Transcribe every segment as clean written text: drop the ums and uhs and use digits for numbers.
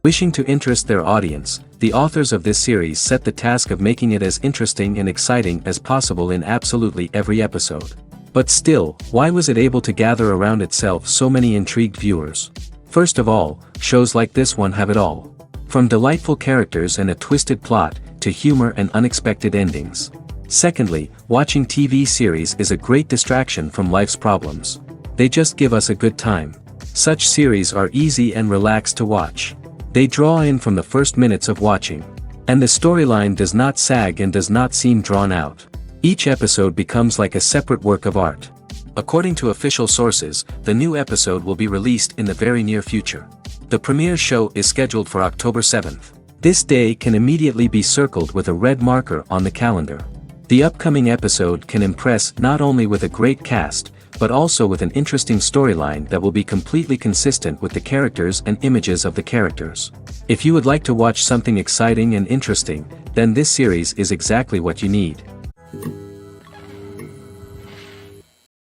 Wishing to interest their audience, the authors of this series set the task of making it as interesting and exciting as possible in absolutely every episode. But still, why was it able to gather around itself so many intrigued viewers? First of all, shows like this one have it all. From delightful characters and a twisted plot, to humor and unexpected endings. Secondly, watching TV series is a great distraction from life's problems. They just give us a good time. Such series are easy and relaxed to watch. They draw in from the first minutes of watching. And the storyline does not sag and does not seem drawn out. Each episode becomes like a separate work of art. According to official sources, the new episode will be released in the very near future. The premiere show is scheduled for October 7th. This day can immediately be circled with a red marker on the calendar. The upcoming episode can impress not only with a great cast, but also with an interesting storyline that will be completely consistent with the characters and images of the characters. If you would like to watch something exciting and interesting, then this series is exactly what you need.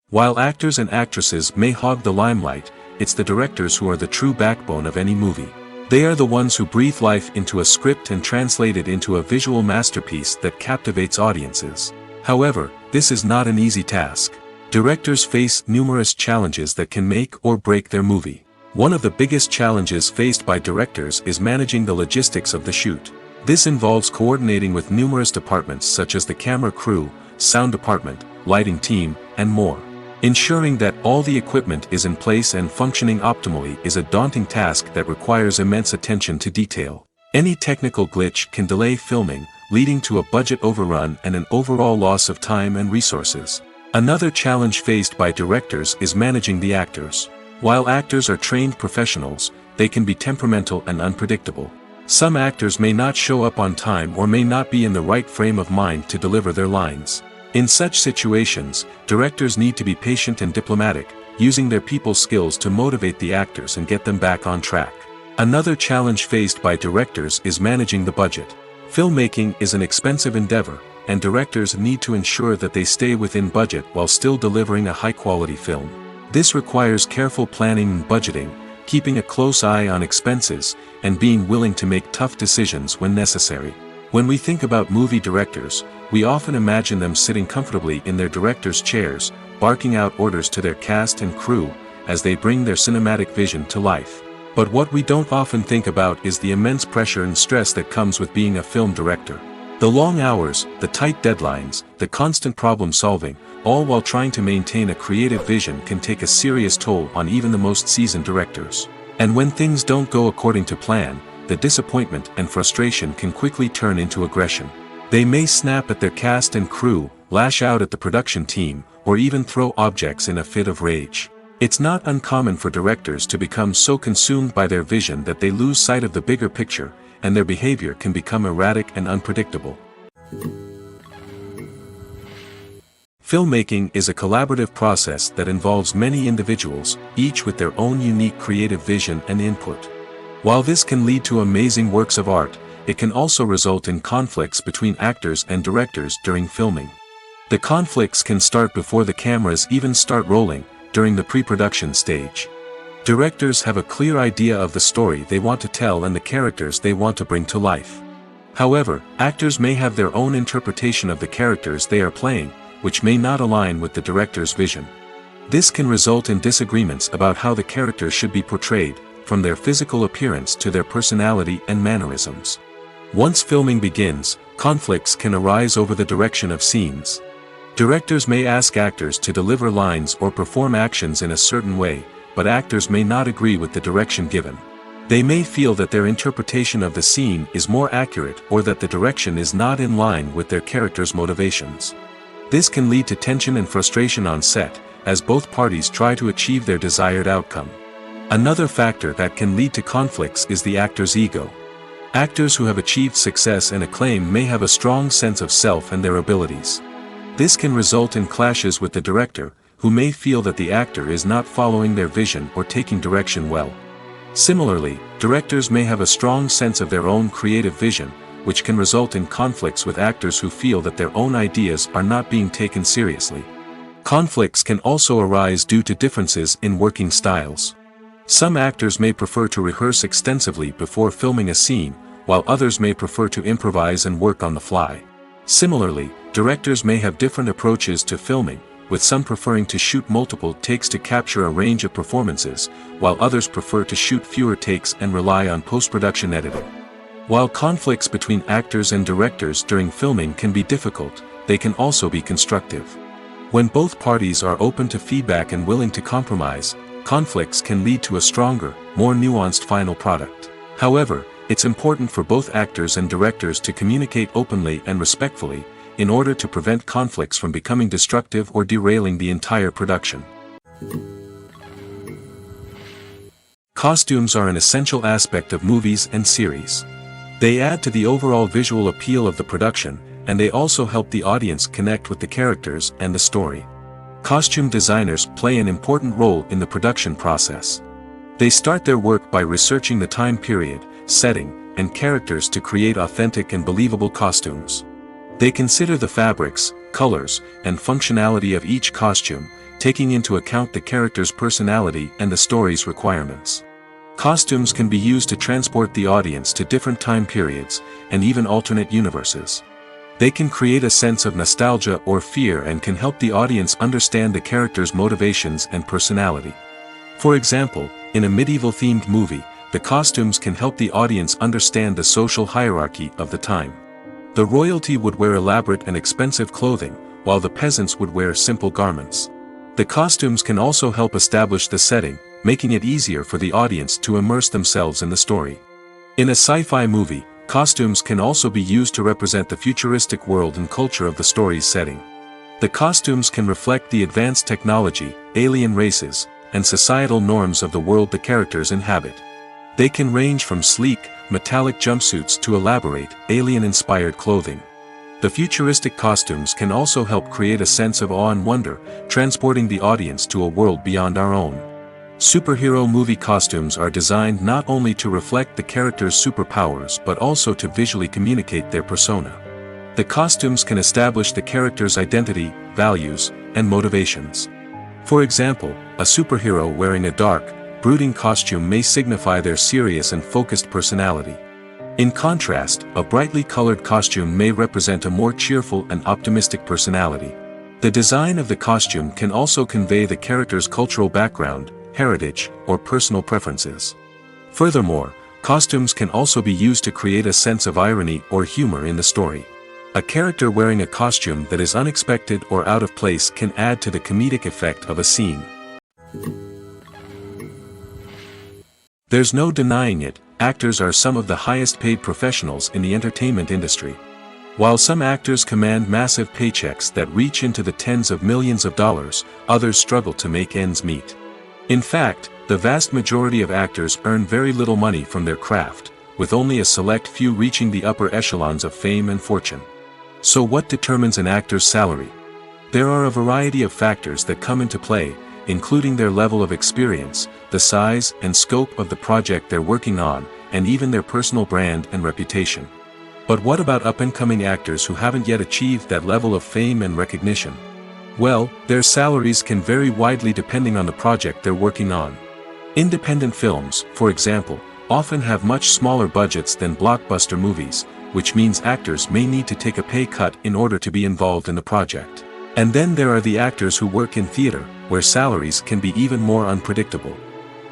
While actors and actresses may hog the limelight, it's the directors who are the true backbone of any movie. They are the ones who breathe life into a script and translate it into a visual masterpiece that captivates audiences. However, this is not an easy task. Directors face numerous challenges that can make or break their movie. One of the biggest challenges faced by directors is managing the logistics of the shoot. This involves coordinating with numerous departments such as the camera crew, sound department, lighting team, and more. Ensuring that all the equipment is in place and functioning optimally is a daunting task that requires immense attention to detail. Any technical glitch can delay filming, leading to a budget overrun and an overall loss of time and resources. Another challenge faced by directors is managing the actors. While actors are trained professionals, they can be temperamental and unpredictable. Some actors may not show up on time or may not be in the right frame of mind to deliver their lines. In such situations, directors need to be patient and diplomatic, using their people skills to motivate the actors and get them back on track. Another challenge faced by directors is managing the budget. Filmmaking is an expensive endeavor, and directors need to ensure that they stay within budget while still delivering a high-quality film. This requires careful planning and budgeting, keeping a close eye on expenses, and being willing to make tough decisions when necessary. When we think about movie directors, we often imagine them sitting comfortably in their director's chairs, barking out orders to their cast and crew, as they bring their cinematic vision to life. But what we don't often think about is the immense pressure and stress that comes with being a film director. The long hours, the tight deadlines, the constant problem solving, all while trying to maintain a creative vision can take a serious toll on even the most seasoned directors. And when things don't go according to plan, the disappointment and frustration can quickly turn into aggression. They may snap at their cast and crew, lash out at the production team, or even throw objects in a fit of rage. It's not uncommon for directors to become so consumed by their vision that they lose sight of the bigger picture, and their behavior can become erratic and unpredictable. Filmmaking is a collaborative process that involves many individuals, each with their own unique creative vision and input. While this can lead to amazing works of art, it can also result in conflicts between actors and directors during filming. The conflicts can start before the cameras even start rolling, during the pre-production stage. Directors have a clear idea of the story they want to tell and the characters they want to bring to life. However, actors may have their own interpretation of the characters they are playing, which may not align with the director's vision. This can result in disagreements about how the characters should be portrayed, from their physical appearance to their personality and mannerisms. Once filming begins, conflicts can arise over the direction of scenes. Directors may ask actors to deliver lines or perform actions in a certain way, but actors may not agree with the direction given. They may feel that their interpretation of the scene is more accurate or that the direction is not in line with their character's motivations. This can lead to tension and frustration on set, as both parties try to achieve their desired outcome. Another factor that can lead to conflicts is the actor's ego. Actors who have achieved success and acclaim may have a strong sense of self and their abilities. This can result in clashes with the director, who may feel that the actor is not following their vision or taking direction well. Similarly, directors may have a strong sense of their own creative vision, which can result in conflicts with actors who feel that their own ideas are not being taken seriously. Conflicts can also arise due to differences in working styles. Some actors may prefer to rehearse extensively before filming a scene, while others may prefer to improvise and work on the fly. Similarly, directors may have different approaches to filming, with some preferring to shoot multiple takes to capture a range of performances, while others prefer to shoot fewer takes and rely on post-production editing. While conflicts between actors and directors during filming can be difficult, they can also be constructive. When both parties are open to feedback and willing to compromise, conflicts can lead to a stronger, more nuanced final product. However, it's important for both actors and directors to communicate openly and respectfully, in order to prevent conflicts from becoming destructive or derailing the entire production. Costumes are an essential aspect of movies and series. They add to the overall visual appeal of the production, and they also help the audience connect with the characters and the story. Costume designers play an important role in the production process. They start their work by researching the time period, setting, and characters to create authentic and believable costumes. They consider the fabrics, colors, and functionality of each costume, taking into account the character's personality and the story's requirements. Costumes can be used to transport the audience to different time periods, and even alternate universes. They can create a sense of nostalgia or fear and can help the audience understand the character's motivations and personality. For example, in a medieval-themed movie, the costumes can help the audience understand the social hierarchy of the time. The royalty would wear elaborate and expensive clothing, while the peasants would wear simple garments. The costumes can also help establish the setting, making it easier for the audience to immerse themselves in the story. In a sci-fi movie, costumes can also be used to represent the futuristic world and culture of the story's setting. The costumes can reflect the advanced technology, alien races, and societal norms of the world the characters inhabit. They can range from sleek, metallic jumpsuits to elaborate, alien-inspired clothing. The futuristic costumes can also help create a sense of awe and wonder, transporting the audience to a world beyond our own. Superhero movie costumes are designed not only to reflect the character's superpowers but also to visually communicate their persona. The costumes can establish the character's identity, values, and motivations. For example, a superhero wearing a dark, brooding costume may signify their serious and focused personality. In contrast, a brightly colored costume may represent a more cheerful and optimistic personality. The design of the costume can also convey the character's cultural background, heritage, or personal preferences. Furthermore, costumes can also be used to create a sense of irony or humor in the story. A character wearing a costume that is unexpected or out of place can add to the comedic effect of a scene. There's no denying it, actors are some of the highest paid professionals in the entertainment industry. While some actors command massive paychecks that reach into the tens of millions of dollars, others struggle to make ends meet. In fact, the vast majority of actors earn very little money from their craft, with only a select few reaching the upper echelons of fame and fortune. So what determines an actor's salary? There are a variety of factors that come into play, including their level of experience, the size and scope of the project they're working on, and even their personal brand and reputation. But what about up-and-coming actors who haven't yet achieved that level of fame and recognition? Well, their salaries can vary widely depending on the project they're working on. Independent films, for example, often have much smaller budgets than blockbuster movies, which means actors may need to take a pay cut in order to be involved in the project. And then there are the actors who work in theater, where salaries can be even more unpredictable.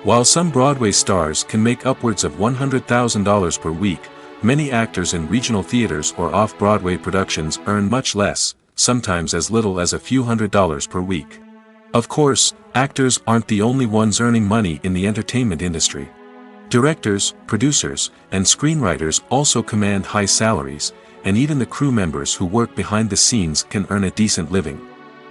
While some Broadway stars can make upwards of $100,000 per week, many actors in regional theaters or off-Broadway productions earn much less, sometimes as little as a few $100s per week. Of course, actors aren't the only ones earning money in the entertainment industry. Directors, producers, and screenwriters also command high salaries, and even the crew members who work behind the scenes can earn a decent living.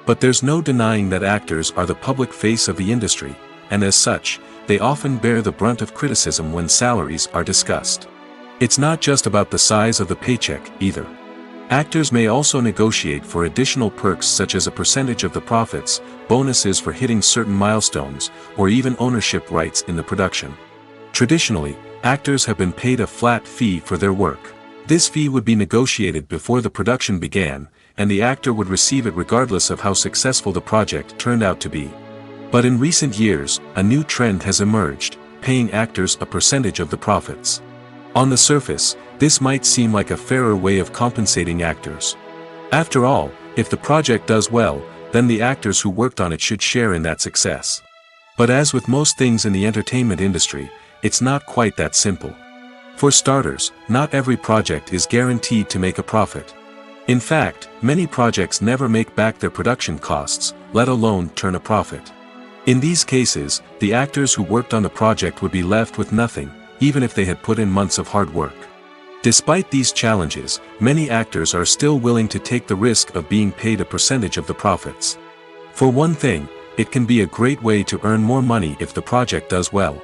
But there's no denying that actors are the public face of the industry, and as such, they often bear the brunt of criticism when salaries are discussed. It's not just about the size of the paycheck, either. Actors may also negotiate for additional perks such as a percentage of the profits, bonuses for hitting certain milestones, or even ownership rights in the production. Traditionally, actors have been paid a flat fee for their work. This fee would be negotiated before the production began, and the actor would receive it regardless of how successful the project turned out to be. But in recent years, a new trend has emerged. start paying actors a percentage of the profits. On the surface, this might seem like a fairer way of compensating actors. After all, if the project does well, then the actors who worked on it should share in that success. But as with most things in the entertainment industry, it's not quite that simple. For starters, not every project is guaranteed to make a profit. In fact, many projects never make back their production costs, let alone turn a profit. In these cases, the actors who worked on the project would be left with nothing, even if they had put in months of hard work. Despite these challenges, many actors are still willing to take the risk of being paid a percentage of the profits. For one thing, it can be a great way to earn more money if the project does well.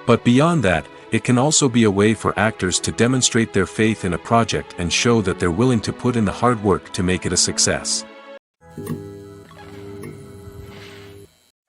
But beyond that, it can also be a way for actors to demonstrate their faith in a project and show that they're willing to put in the hard work to make it a success.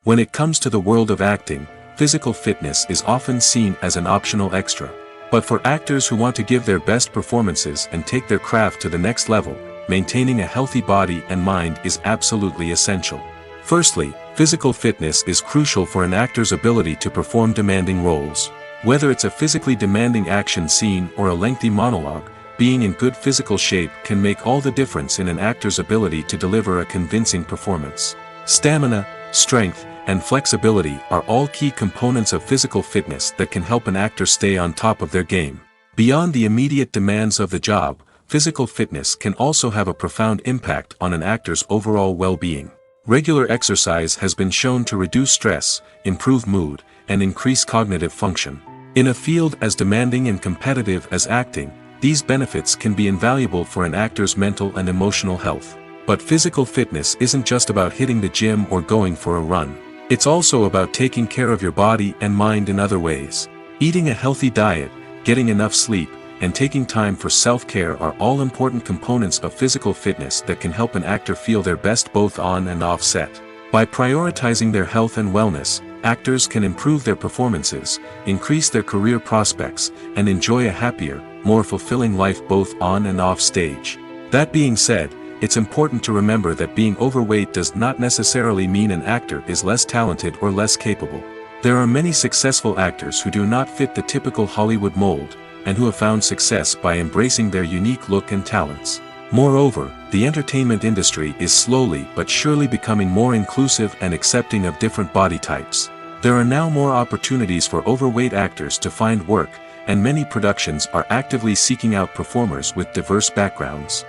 When it comes to the world of acting, physical fitness is often seen as an optional extra. But for actors who want to give their best performances and take their craft to the next level, maintaining a healthy body and mind is absolutely essential. Firstly, physical fitness is crucial for an actor's ability to perform demanding roles. Whether it's a physically demanding action scene or a lengthy monologue, being in good physical shape can make all the difference in an actor's ability to deliver a convincing performance. Stamina, strength, and flexibility are all key components of physical fitness that can help an actor stay on top of their game. Beyond the immediate demands of the job, physical fitness can also have a profound impact on an actor's overall well-being. Regular exercise has been shown to reduce stress, improve mood, and increase cognitive function. In a field as demanding and competitive as acting, these benefits can be invaluable for an actor's mental and emotional health. But physical fitness isn't just about hitting the gym or going for a run. It's also about taking care of your body and mind in other ways. Eating a healthy diet, getting enough sleep, and taking time for self-care are all important components of physical fitness that can help an actor feel their best both on and off set. By prioritizing their health and wellness, actors can improve their performances, increase their career prospects, and enjoy a happier, more fulfilling life both on and off stage. That being said, it's important to remember that being overweight does not necessarily mean an actor is less talented or less capable. There are many successful actors who do not fit the typical Hollywood mold, and who have found success by embracing their unique look and talents. Moreover, the entertainment industry is slowly but surely becoming more inclusive and accepting of different body types. There are now more opportunities for overweight actors to find work, and many productions are actively seeking out performers with diverse backgrounds.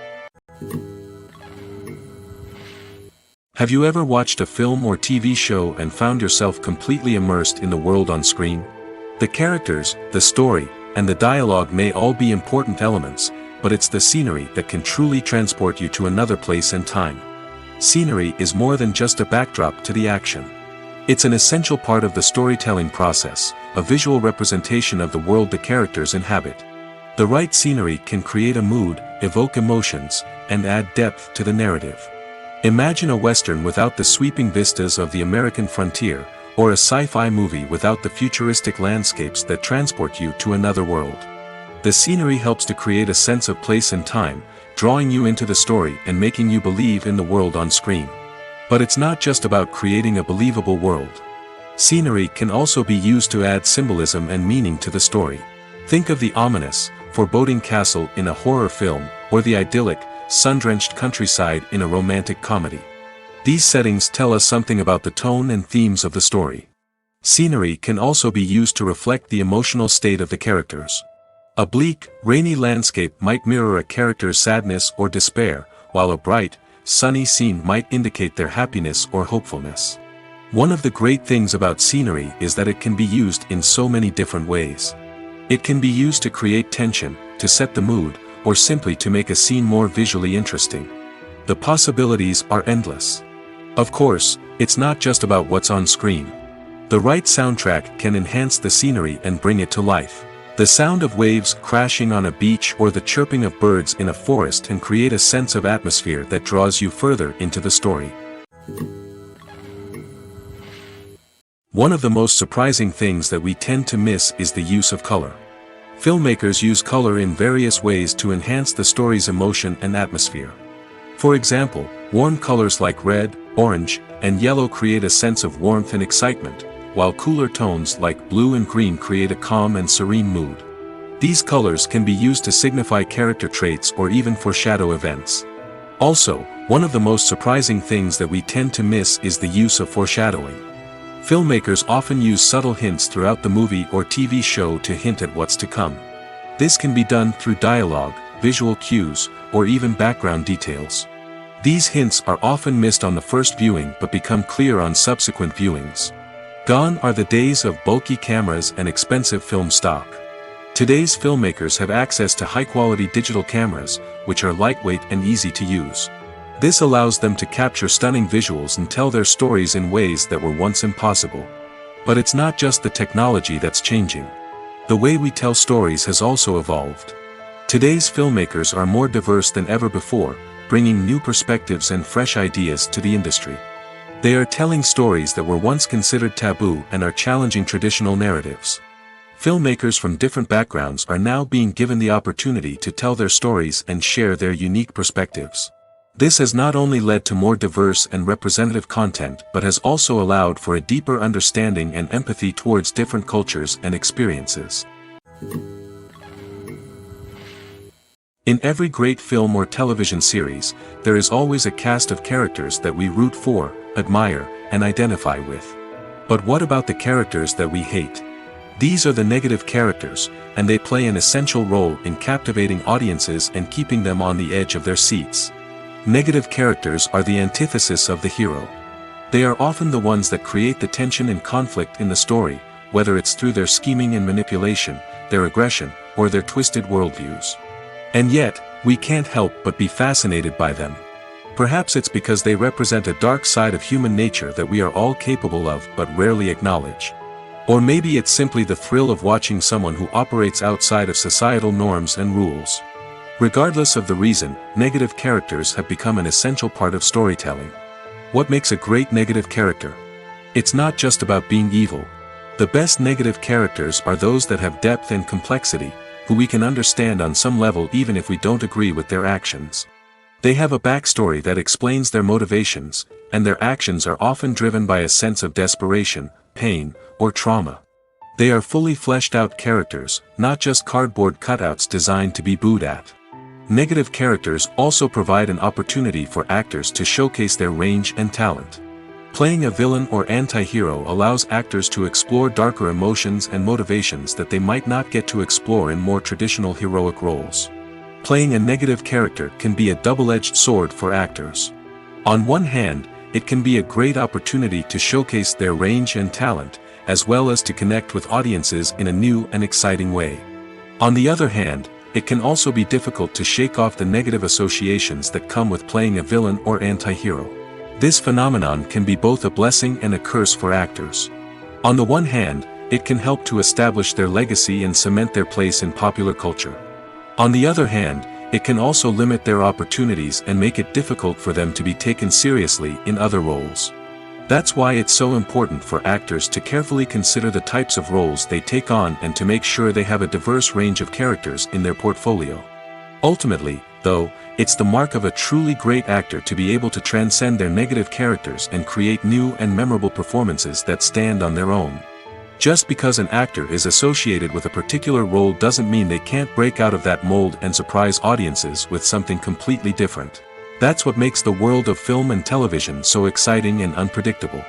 Have you ever watched a film or TV show and found yourself completely immersed in the world on screen? The characters, the story, and the dialogue may all be important elements, but it's the scenery that can truly transport you to another place and time. Scenery is more than just a backdrop to the action. It's an essential part of the storytelling process, a visual representation of the world the characters inhabit. The right scenery can create a mood, evoke emotions, and add depth to the narrative. Imagine a Western without the sweeping vistas of the American frontier, or a sci-fi movie without the futuristic landscapes that transport you to another world. The scenery helps to create a sense of place and time, drawing you into the story and making you believe in the world on screen. But it's not just about creating a believable world. Scenery can also be used to add symbolism and meaning to the story. Think of the ominous, foreboding castle in a horror film, or the idyllic, sun-drenched countryside in a romantic comedy. These settings tell us something about the tone and themes of the story. Scenery can also be used to reflect the emotional state of the characters. A bleak, rainy landscape might mirror a character's sadness or despair, while a bright, sunny scene might indicate their happiness or hopefulness. One of the great things about scenery is that it can be used in so many different ways. It can be used to create tension, to set the mood, or simply to make a scene more visually interesting. The possibilities are endless. Of course, it's not just about what's on screen. The right soundtrack can enhance the scenery and bring it to life. The sound of waves crashing on a beach or the chirping of birds in a forest can create a sense of atmosphere that draws you further into the story. One of the most surprising things that we tend to miss is the use of color. Filmmakers use color in various ways to enhance the story's emotion and atmosphere. For example, warm colors like red, orange, and yellow create a sense of warmth and excitement, while cooler tones like blue and green create a calm and serene mood. These colors can be used to signify character traits or even foreshadow events. Also, one of the most surprising things that we tend to miss is the use of foreshadowing. Filmmakers often use subtle hints throughout the movie or TV show to hint at what's to come. This can be done through dialogue, visual cues, or even background details. These hints are often missed on the first viewing but become clear on subsequent viewings. Gone are the days of bulky cameras and expensive film stock. Today's filmmakers have access to high-quality digital cameras, which are lightweight and easy to use. This allows them to capture stunning visuals and tell their stories in ways that were once impossible. But it's not just the technology that's changing. The way we tell stories has also evolved. Today's filmmakers are more diverse than ever before, bringing new perspectives and fresh ideas to the industry. They are telling stories that were once considered taboo and are challenging traditional narratives. Filmmakers from different backgrounds are now being given the opportunity to tell their stories and share their unique perspectives. This has not only led to more diverse and representative content but has also allowed for a deeper understanding and empathy towards different cultures and experiences. In every great film or television series, there is always a cast of characters that we root for, admire, and identify with. But what about the characters that we hate? These are the negative characters, and they play an essential role in captivating audiences and keeping them on the edge of their seats. Negative characters are the antithesis of the hero. They are often the ones that create the tension and conflict in the story, whether it's through their scheming and manipulation, their aggression, or their twisted worldviews. And yet, we can't help but be fascinated by them. Perhaps it's because they represent a dark side of human nature that we are all capable of but rarely acknowledge. Or maybe it's simply the thrill of watching someone who operates outside of societal norms and rules. Regardless of the reason, negative characters have become an essential part of storytelling. What makes a great negative character? It's not just about being evil. The best negative characters are those that have depth and complexity, who we can understand on some level even if we don't agree with their actions. They have a backstory that explains their motivations, and their actions are often driven by a sense of desperation, pain, or trauma. They are fully fleshed out characters, not just cardboard cutouts designed to be booed at. Negative characters also provide an opportunity for actors to showcase their range and talent. Playing a villain or anti-hero allows actors to explore darker emotions and motivations that they might not get to explore in more traditional heroic roles. Playing a negative character can be a double-edged sword for actors. On one hand, it can be a great opportunity to showcase their range and talent, as well as to connect with audiences in a new and exciting way. On the other hand, it can also be difficult to shake off the negative associations that come with playing a villain or anti-hero. This phenomenon can be both a blessing and a curse for actors. On the one hand, it can help to establish their legacy and cement their place in popular culture. On the other hand, it can also limit their opportunities and make it difficult for them to be taken seriously in other roles. That's why it's so important for actors to carefully consider the types of roles they take on and to make sure they have a diverse range of characters in their portfolio. Ultimately, though, it's the mark of a truly great actor to be able to transcend their negative characters and create new and memorable performances that stand on their own. Just because an actor is associated with a particular role doesn't mean they can't break out of that mold and surprise audiences with something completely different. That's what makes the world of film and television so exciting and unpredictable.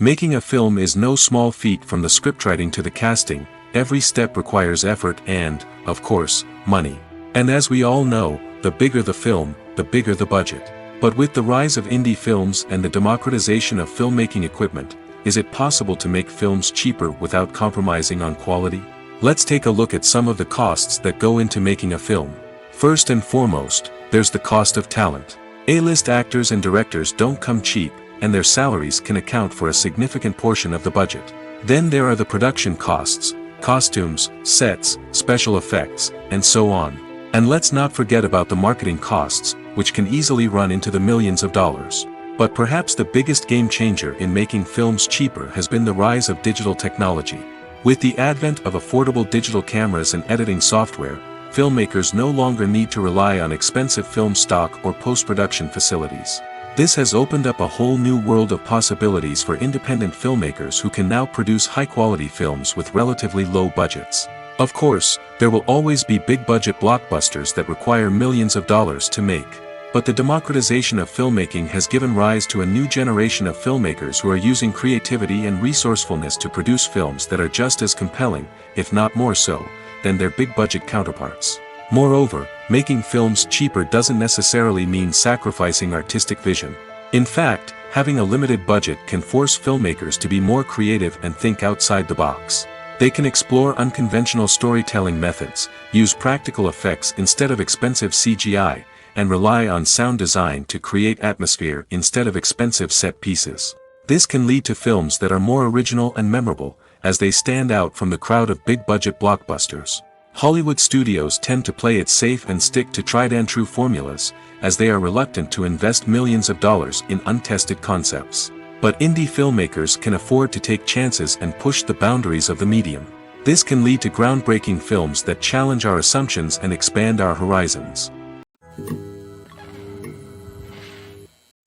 Making a film is no small feat. From the scriptwriting to the casting, every step requires effort and, of course, money. And as we all know, the bigger the film, the bigger the budget. But with the rise of indie films and the democratization of filmmaking equipment, is it possible to make films cheaper without compromising on quality? Let's take a look at some of the costs that go into making a film. First and foremost, there's the cost of talent. A-list actors and directors don't come cheap, and their salaries can account for a significant portion of the budget. Then there are the production costs, costumes, sets, special effects, and so on. And let's not forget about the marketing costs, which can easily run into the millions of dollars. But perhaps the biggest game changer in making films cheaper has been the rise of digital technology. With the advent of affordable digital cameras and editing software, filmmakers no longer need to rely on expensive film stock or post-production facilities. This has opened up a whole new world of possibilities for independent filmmakers who can now produce high-quality films with relatively low budgets. Of course, there will always be big-budget blockbusters that require millions of dollars to make. But the democratization of filmmaking has given rise to a new generation of filmmakers who are using creativity and resourcefulness to produce films that are just as compelling, if not more so, than their big-budget counterparts. Moreover, making films cheaper doesn't necessarily mean sacrificing artistic vision. In fact, having a limited budget can force filmmakers to be more creative and think outside the box. They can explore unconventional storytelling methods, use practical effects instead of expensive CGI, and rely on sound design to create atmosphere instead of expensive set pieces. This can lead to films that are more original and memorable, as they stand out from the crowd of big-budget blockbusters. Hollywood studios tend to play it safe and stick to tried-and-true formulas, as they are reluctant to invest millions of dollars in untested concepts. But indie filmmakers can afford to take chances and push the boundaries of the medium. This can lead to groundbreaking films that challenge our assumptions and expand our horizons.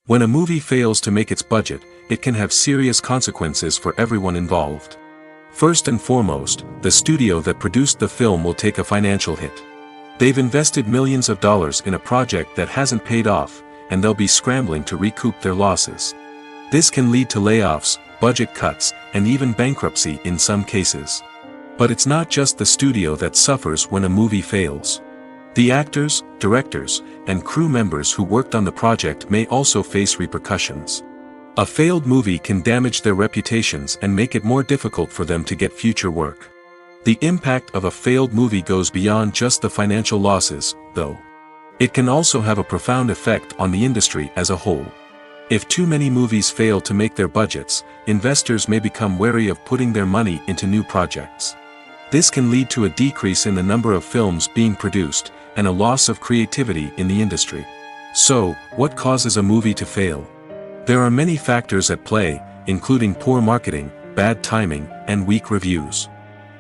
When a movie fails to make its budget, it can have serious consequences for everyone involved. First and foremost, the studio that produced the film will take a financial hit. They've invested millions of dollars in a project that hasn't paid off, and they'll be scrambling to recoup their losses. This can lead to layoffs, budget cuts, and even bankruptcy in some cases. But it's not just the studio that suffers when a movie fails. The actors, directors, and crew members who worked on the project may also face repercussions. A failed movie can damage their reputations and make it more difficult for them to get future work. The impact of a failed movie goes beyond just the financial losses, though. It can also have a profound effect on the industry as a whole. If too many movies fail to make their budgets, investors may become wary of putting their money into new projects. This can lead to a decrease in the number of films being produced, and a loss of creativity in the industry. So, what causes a movie to fail? There are many factors at play, including poor marketing, bad timing, and weak reviews.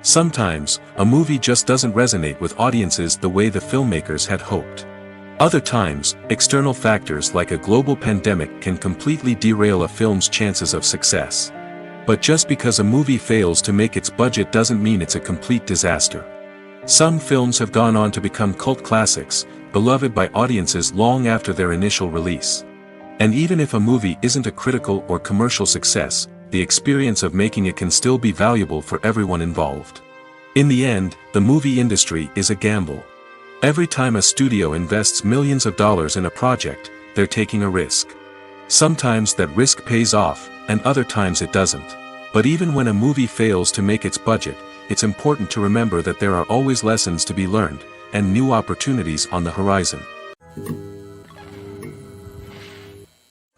Sometimes, a movie just doesn't resonate with audiences the way the filmmakers had hoped. Other times, external factors like a global pandemic can completely derail a film's chances of success. But just because a movie fails to make its budget doesn't mean it's a complete disaster. Some films have gone on to become cult classics, beloved by audiences long after their initial release. And even if a movie isn't a critical or commercial success, the experience of making it can still be valuable for everyone involved. In the end, the movie industry is a gamble. Every time a studio invests millions of dollars in a project, they're taking a risk. Sometimes that risk pays off, and other times it doesn't. But even when a movie fails to make its budget, it's important to remember that there are always lessons to be learned, and new opportunities on the horizon.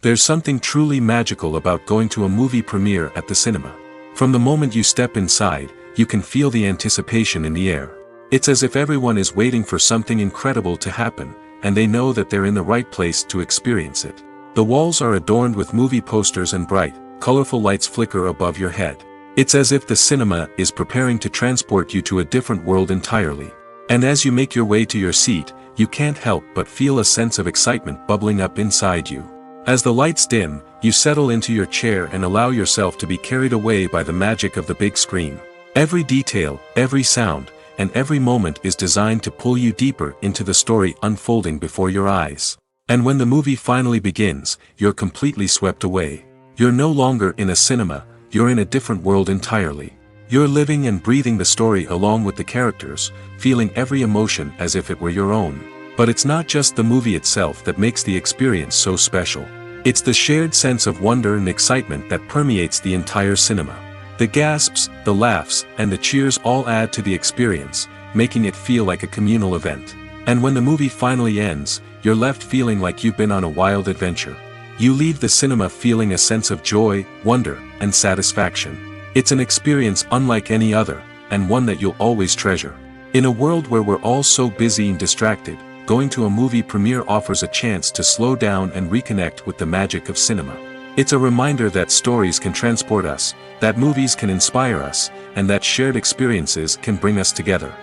There's something truly magical about going to a movie premiere at the cinema. From the moment you step inside, you can feel the anticipation in the air. It's as if everyone is waiting for something incredible to happen, and they know that they're in the right place to experience it. The walls are adorned with movie posters and bright, colorful lights flicker above your head. It's as if the cinema is preparing to transport you to a different world entirely. And as you make your way to your seat, you can't help but feel a sense of excitement bubbling up inside you. As the lights dim, you settle into your chair and allow yourself to be carried away by the magic of the big screen. Every detail, every sound, and every moment is designed to pull you deeper into the story unfolding before your eyes. And when the movie finally begins, you're completely swept away. You're no longer in a cinema, you're in a different world entirely. You're living and breathing the story along with the characters, feeling every emotion as if it were your own. But it's not just the movie itself that makes the experience so special. It's the shared sense of wonder and excitement that permeates the entire cinema. The gasps, the laughs, and the cheers all add to the experience, making it feel like a communal event. And when the movie finally ends, you're left feeling like you've been on a wild adventure. You leave the cinema feeling a sense of joy, wonder, and satisfaction. It's an experience unlike any other, and one that you'll always treasure. In a world where we're all so busy and distracted, going to a movie premiere offers a chance to slow down and reconnect with the magic of cinema. It's a reminder that stories can transport us, that movies can inspire us, and that shared experiences can bring us together.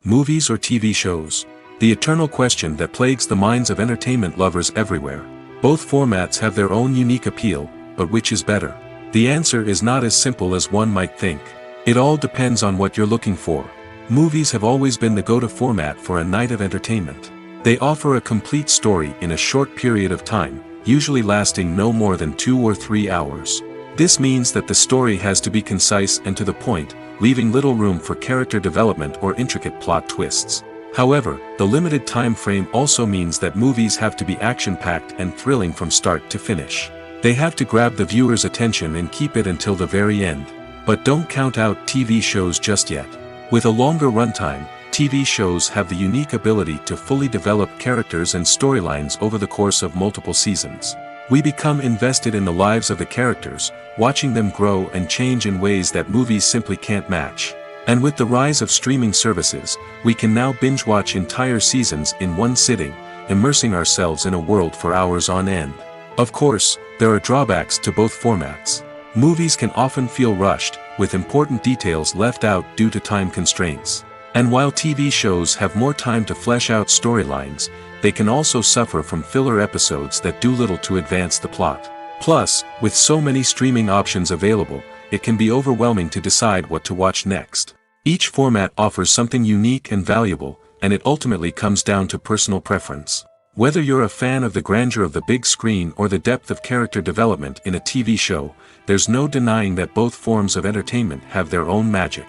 Movies or TV shows? the eternal question that plagues the minds of entertainment lovers everywhere. Both formats have their own unique appeal, but which is better? The answer is not as simple as one might think. It all depends on what you're looking for. Movies have always been the go-to format for a night of entertainment. They offer a complete story in a short period of time, usually lasting no more than 2 or 3 hours. This means that the story has to be concise and to the point, leaving little room for character development or intricate plot twists. However, the limited time frame also means that movies have to be action-packed and thrilling from start to finish. They have to grab the viewer's attention and keep it until the very end. But don't count out TV shows just yet. With a longer runtime, TV shows have the unique ability to fully develop characters and storylines over the course of multiple seasons. We become invested in the lives of the characters, watching them grow and change in ways that movies simply can't match. And with the rise of streaming services, we can now binge-watch entire seasons in one sitting, immersing ourselves in a world for hours on end. Of course, there are drawbacks to both formats. Movies can often feel rushed, with important details left out due to time constraints. And while TV shows have more time to flesh out storylines, they can also suffer from filler episodes that do little to advance the plot. Plus, with so many streaming options available, it can be overwhelming to decide what to watch next. Each format offers something unique and valuable, and it ultimately comes down to personal preference. Whether you're a fan of the grandeur of the big screen or the depth of character development in a TV show, there's no denying that both forms of entertainment have their own magic.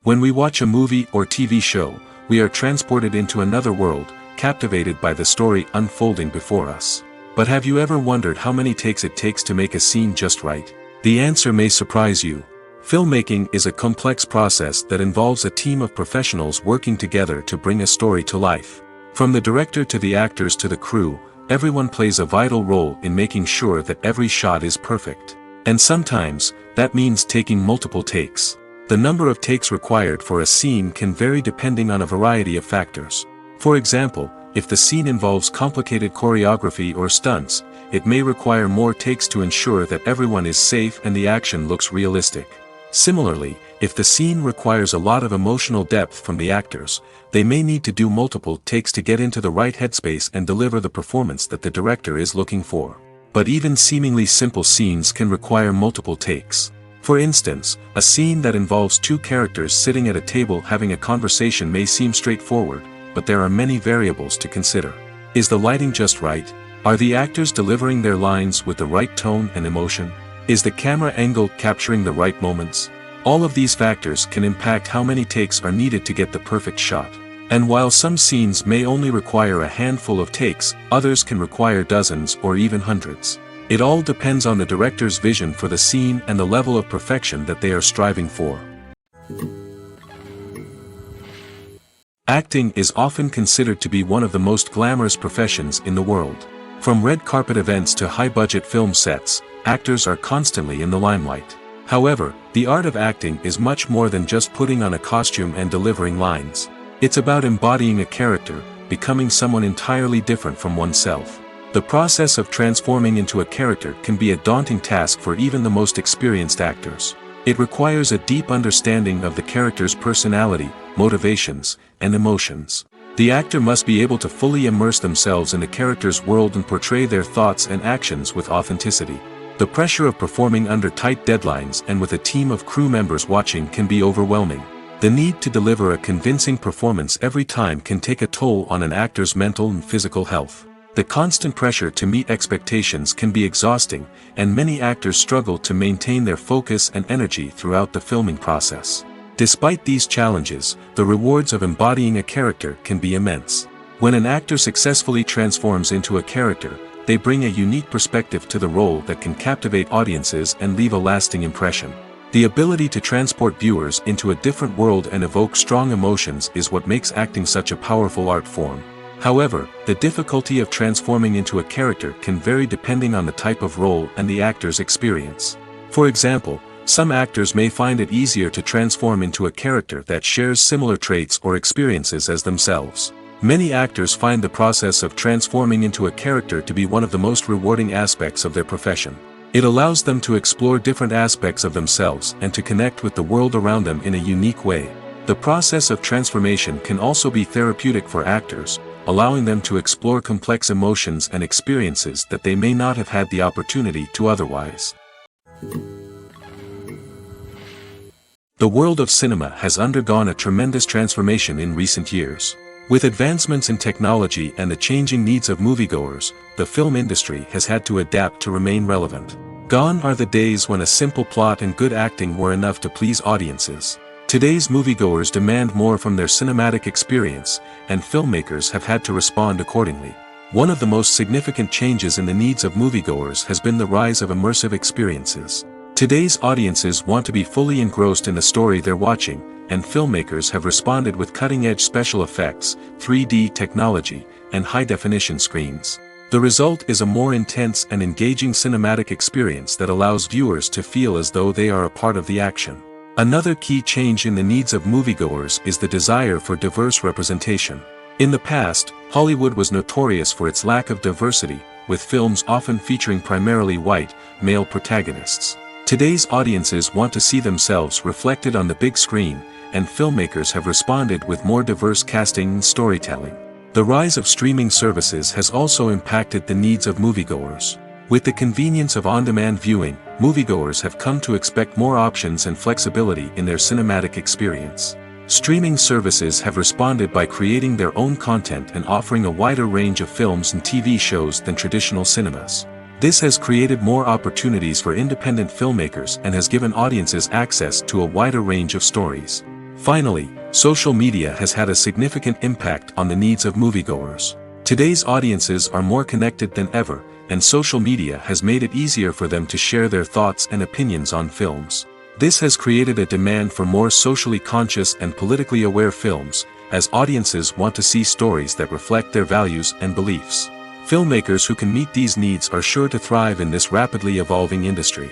When we watch a movie or TV show, we are transported into another world, captivated by the story unfolding before us. But have you ever wondered how many takes it takes to make a scene just right? The answer may surprise you. Filmmaking is a complex process that involves a team of professionals working together to bring a story to life. From the director to the actors to the crew, everyone plays a vital role in making sure that every shot is perfect. And sometimes, that means taking multiple takes. The number of takes required for a scene can vary depending on a variety of factors. For example, if the scene involves complicated choreography or stunts, it may require more takes to ensure that everyone is safe and the action looks realistic. Similarly, if the scene requires a lot of emotional depth from the actors, they may need to do multiple takes to get into the right headspace and deliver the performance that the director is looking for. But even seemingly simple scenes can require multiple takes. For instance, a scene that involves two characters sitting at a table having a conversation may seem straightforward, but there are many variables to consider. Is the lighting just right? Are the actors delivering their lines with the right tone and emotion? Is the camera angle capturing the right moments? All of these factors can impact how many takes are needed to get the perfect shot. And while some scenes may only require a handful of takes, others can require dozens or even hundreds. It all depends on the director's vision for the scene and the level of perfection that they are striving for. Acting is often considered to be one of the most glamorous professions in the world. From red carpet events to high-budget film sets, actors are constantly in the limelight. However, the art of acting is much more than just putting on a costume and delivering lines. It's about embodying a character, becoming someone entirely different from oneself. The process of transforming into a character can be a daunting task for even the most experienced actors. It requires a deep understanding of the character's personality, motivations, and emotions. The actor must be able to fully immerse themselves in the character's world and portray their thoughts and actions with authenticity. The pressure of performing under tight deadlines and with a team of crew members watching can be overwhelming. The need to deliver a convincing performance every time can take a toll on an actor's mental and physical health. The constant pressure to meet expectations can be exhausting, and many actors struggle to maintain their focus and energy throughout the filming process. Despite these challenges, the rewards of embodying a character can be immense. When an actor successfully transforms into a character, they bring a unique perspective to the role that can captivate audiences and leave a lasting impression. The ability to transport viewers into a different world and evoke strong emotions is what makes acting such a powerful art form. However, the difficulty of transforming into a character can vary depending on the type of role and the actor's experience. For example, some actors may find it easier to transform into a character that shares similar traits or experiences as themselves. Many actors find the process of transforming into a character to be one of the most rewarding aspects of their profession. It allows them to explore different aspects of themselves and to connect with the world around them in a unique way. The process of transformation can also be therapeutic for actors, allowing them to explore complex emotions and experiences that they may not have had the opportunity to otherwise. The world of cinema has undergone a tremendous transformation in recent years. With advancements in technology and the changing needs of moviegoers, the film industry has had to adapt to remain relevant. Gone are the days when a simple plot and good acting were enough to please audiences. Today's moviegoers demand more from their cinematic experience, and filmmakers have had to respond accordingly. One of the most significant changes in the needs of moviegoers has been the rise of immersive experiences. Today's audiences want to be fully engrossed in the story they're watching, and filmmakers have responded with cutting-edge special effects, 3D technology, and high-definition screens. The result is a more intense and engaging cinematic experience that allows viewers to feel as though they are a part of the action. Another key change in the needs of moviegoers is the desire for diverse representation. In the past, Hollywood was notorious for its lack of diversity, with films often featuring primarily white, male protagonists. Today's audiences want to see themselves reflected on the big screen, and filmmakers have responded with more diverse casting and storytelling. The rise of streaming services has also impacted the needs of moviegoers. With the convenience of on-demand viewing, moviegoers have come to expect more options and flexibility in their cinematic experience. Streaming services have responded by creating their own content and offering a wider range of films and TV shows than traditional cinemas. This has created more opportunities for independent filmmakers and has given audiences access to a wider range of stories. Finally, social media has had a significant impact on the needs of moviegoers. Today's audiences are more connected than ever, and social media has made it easier for them to share their thoughts and opinions on films. This has created a demand for more socially conscious and politically aware films, as audiences want to see stories that reflect their values and beliefs. Filmmakers who can meet these needs are sure to thrive in this rapidly evolving industry.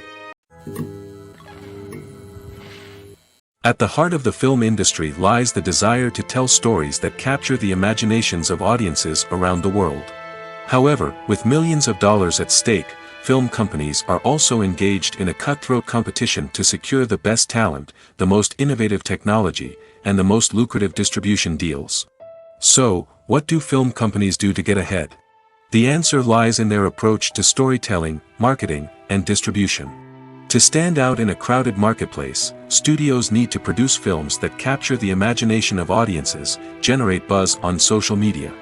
At the heart of the film industry lies the desire to tell stories that capture the imaginations of audiences around the world. However, with millions of dollars at stake, film companies are also engaged in a cutthroat competition to secure the best talent, the most innovative technology, and the most lucrative distribution deals. So, what do film companies do to get ahead? The answer lies in their approach to storytelling, marketing, and distribution. To stand out in a crowded marketplace, studios need to produce films that capture the imagination of audiences, generate buzz on social media.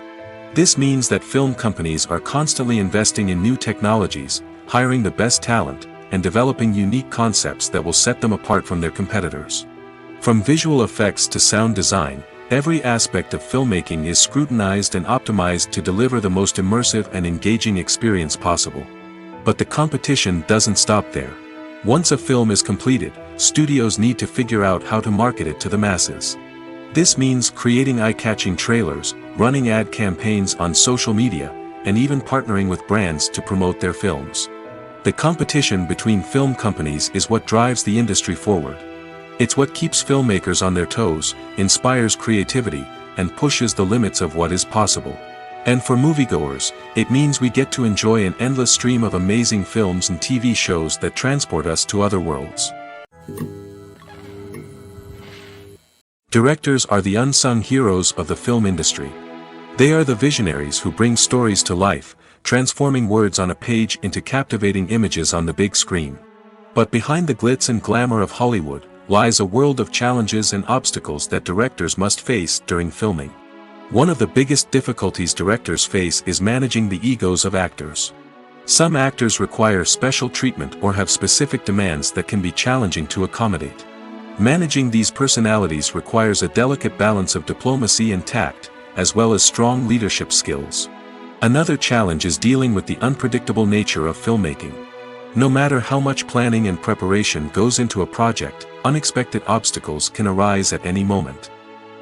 This means that film companies are constantly investing in new technologies, hiring the best talent, and developing unique concepts that will set them apart from their competitors. From visual effects to sound design, every aspect of filmmaking is scrutinized and optimized to deliver the most immersive and engaging experience possible. But the competition doesn't stop there. Once a film is completed, studios need to figure out how to market it to the masses. This means creating eye-catching trailers, running ad campaigns on social media, and even partnering with brands to promote their films. The competition between film companies is what drives the industry forward. It's what keeps filmmakers on their toes, inspires creativity, and pushes the limits of what is possible. And for moviegoers, it means we get to enjoy an endless stream of amazing films and TV shows that transport us to other worlds. Directors are the unsung heroes of the film industry. They are the visionaries who bring stories to life, transforming words on a page into captivating images on the big screen. But behind the glitz and glamour of Hollywood lies a world of challenges and obstacles that directors must face during filming. One of the biggest difficulties directors face is managing the egos of actors. Some actors require special treatment or have specific demands that can be challenging to accommodate. Managing these personalities requires a delicate balance of diplomacy and tact, as well as strong leadership skills. Another challenge is dealing with the unpredictable nature of filmmaking. No matter how much planning and preparation goes into a project, unexpected obstacles can arise at any moment.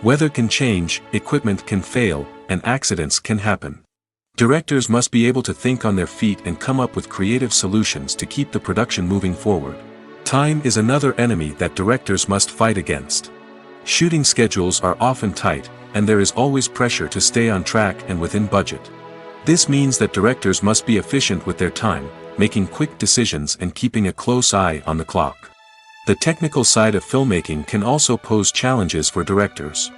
Weather can change, equipment can fail, and accidents can happen. Directors must be able to think on their feet and come up with creative solutions to keep the production moving forward. Time is another enemy that directors must fight against. Shooting schedules are often tight, and there is always pressure to stay on track and within budget. This means that directors must be efficient with their time, making quick decisions and keeping a close eye on the clock. The technical side of filmmaking can also pose challenges for directors.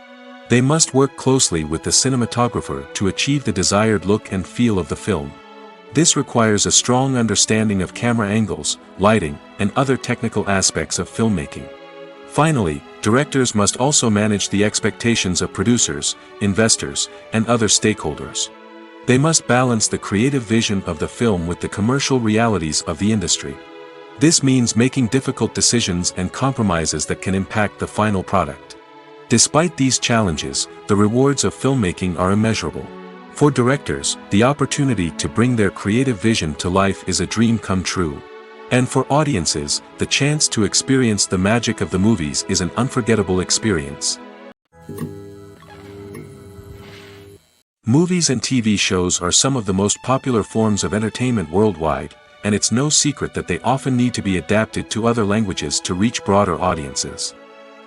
They must work closely with the cinematographer to achieve the desired look and feel of the film. This requires a strong understanding of camera angles, lighting, and other technical aspects of filmmaking. Finally, directors must also manage the expectations of producers, investors, and other stakeholders. They must balance the creative vision of the film with the commercial realities of the industry. This means making difficult decisions and compromises that can impact the final product. Despite these challenges, the rewards of filmmaking are immeasurable. For directors, the opportunity to bring their creative vision to life is a dream come true. And for audiences, the chance to experience the magic of the movies is an unforgettable experience. Movies and TV shows are some of the most popular forms of entertainment worldwide, and it's no secret that they often need to be adapted to other languages to reach broader audiences.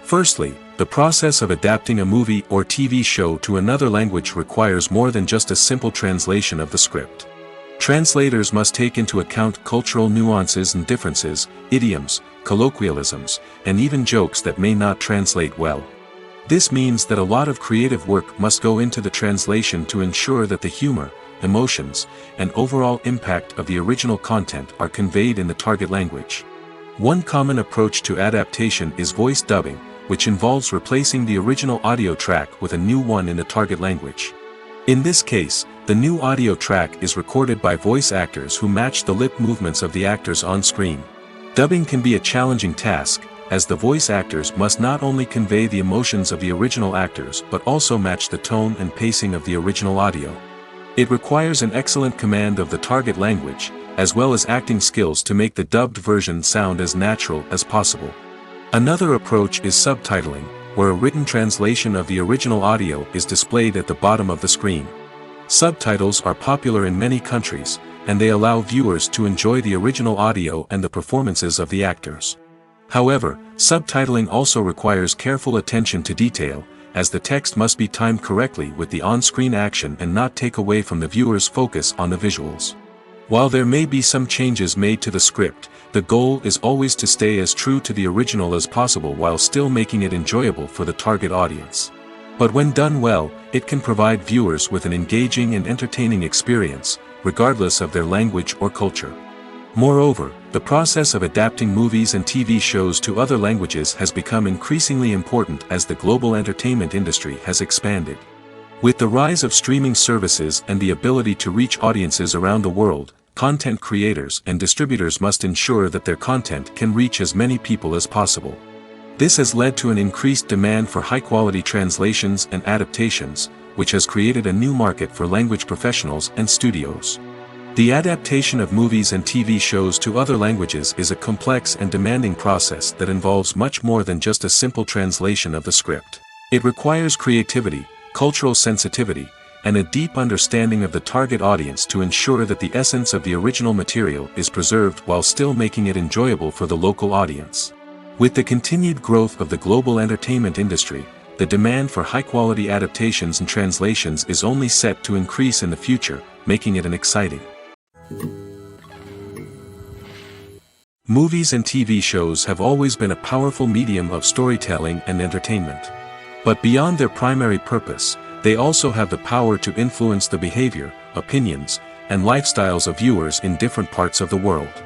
Firstly, the process of adapting a movie or TV show to another language requires more than just a simple translation of the script. Translators must take into account cultural nuances and differences, idioms, colloquialisms, and even jokes that may not translate well. This means that a lot of creative work must go into the translation to ensure that the humor, emotions, and overall impact of the original content are conveyed in the target language. One common approach to adaptation is voice dubbing, which involves replacing the original audio track with a new one in the target language. In this case, the new audio track is recorded by voice actors who match the lip movements of the actors on screen. Dubbing can be a challenging task, as the voice actors must not only convey the emotions of the original actors but also match the tone and pacing of the original audio. It requires an excellent command of the target language, as well as acting skills to make the dubbed version sound as natural as possible. Another approach is subtitling, where a written translation of the original audio is displayed at the bottom of the screen. Subtitles are popular in many countries, and they allow viewers to enjoy the original audio and the performances of the actors. However, subtitling also requires careful attention to detail, as the text must be timed correctly with the on-screen action and not take away from the viewer's focus on the visuals. While there may be some changes made to the script, the goal is always to stay as true to the original as possible while still making it enjoyable for the target audience. But when done well, it can provide viewers with an engaging and entertaining experience, regardless of their language or culture. Moreover, the process of adapting movies and TV shows to other languages has become increasingly important as the global entertainment industry has expanded. With the rise of streaming services and the ability to reach audiences around the world, content creators and distributors must ensure that their content can reach as many people as possible. This has led to an increased demand for high-quality translations and adaptations, which has created a new market for language professionals and studios. The adaptation of movies and TV shows to other languages is a complex and demanding process that involves much more than just a simple translation of the script. It requires creativity, cultural sensitivity, and a deep understanding of the target audience to ensure that the essence of the original material is preserved while still making it enjoyable for the local audience. With the continued growth of the global entertainment industry, the demand for high-quality adaptations and translations is only set to increase in the future, making it an exciting. Movies and TV shows have always been a powerful medium of storytelling and entertainment. But beyond their primary purpose, they also have the power to influence the behavior, opinions, and lifestyles of viewers in different parts of the world.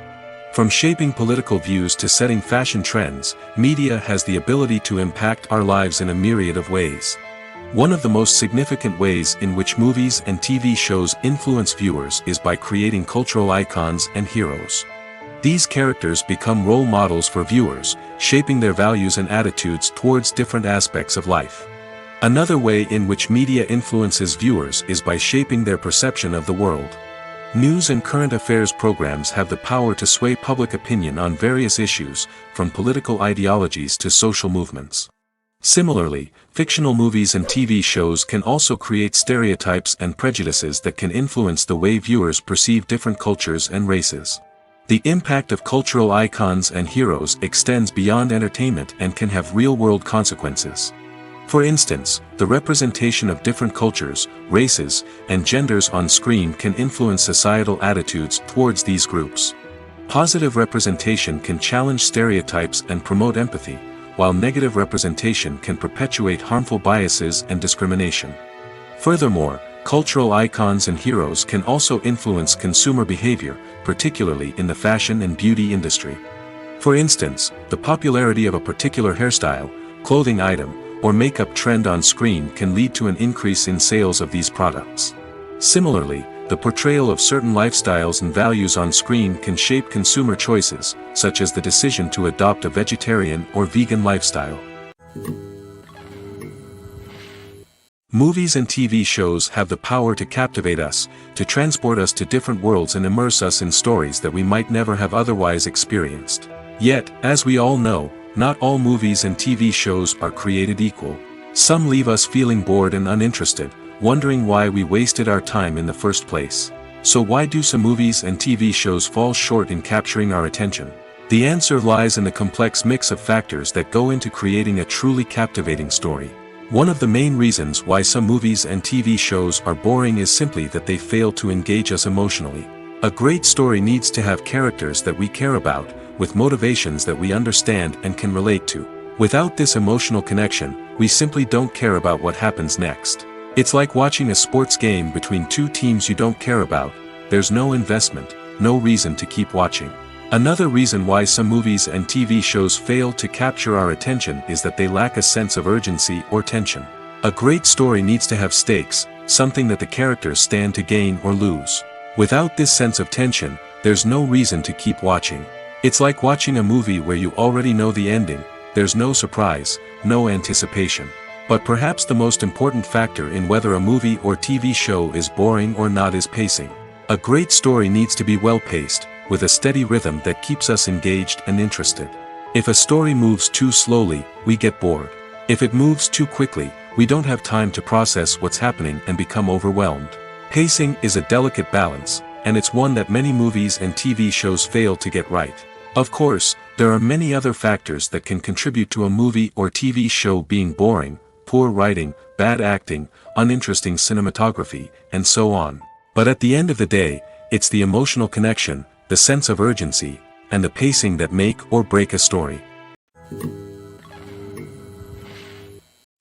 From shaping political views to setting fashion trends, media has the ability to impact our lives in a myriad of ways. One of the most significant ways in which movies and TV shows influence viewers is by creating cultural icons and heroes. These characters become role models for viewers, shaping their values and attitudes towards different aspects of life. Another way in which media influences viewers is by shaping their perception of the world. News and current affairs programs have the power to sway public opinion on various issues, from political ideologies to social movements. Similarly, fictional movies and TV shows can also create stereotypes and prejudices that can influence the way viewers perceive different cultures and races. The impact of cultural icons and heroes extends beyond entertainment and can have real-world consequences. For instance, the representation of different cultures, races, and genders on screen can influence societal attitudes towards these groups. Positive representation can challenge stereotypes and promote empathy, while negative representation can perpetuate harmful biases and discrimination. Furthermore, cultural icons and heroes can also influence consumer behavior, particularly in the fashion and beauty industry. For instance, the popularity of a particular hairstyle, clothing item, or makeup trend on screen can lead to an increase in sales of these products. Similarly, the portrayal of certain lifestyles and values on screen can shape consumer choices, such as the decision to adopt a vegetarian or vegan lifestyle. Movies and TV shows have the power to captivate us, to transport us to different worlds and immerse us in stories that we might never have otherwise experienced. Yet, as we all know, not all movies and TV shows are created equal. Some leave us feeling bored and uninterested, wondering why we wasted our time in the first place. So why do some movies and TV shows fall short in capturing our attention? The answer lies in the complex mix of factors that go into creating a truly captivating story. One of the main reasons why some movies and TV shows are boring is simply that they fail to engage us emotionally. A great story needs to have characters that we care about, with motivations that we understand and can relate to. Without this emotional connection, we simply don't care about what happens next. It's like watching a sports game between two teams you don't care about. There's no investment, no reason to keep watching. Another reason why some movies and TV shows fail to capture our attention is that they lack a sense of urgency or tension. A great story needs to have stakes, something that the characters stand to gain or lose. Without this sense of tension, there's no reason to keep watching. It's like watching a movie where you already know the ending. There's no surprise, no anticipation. But perhaps the most important factor in whether a movie or TV show is boring or not is pacing. A great story needs to be well-paced, with a steady rhythm that keeps us engaged and interested. If a story moves too slowly, we get bored. If it moves too quickly, we don't have time to process what's happening and become overwhelmed. Pacing is a delicate balance, and it's one that many movies and TV shows fail to get right. Of course, there are many other factors that can contribute to a movie or TV show being boring: poor writing, bad acting, uninteresting cinematography, and so on. But at the end of the day, it's the emotional connection, the sense of urgency, and the pacing that make or break a story.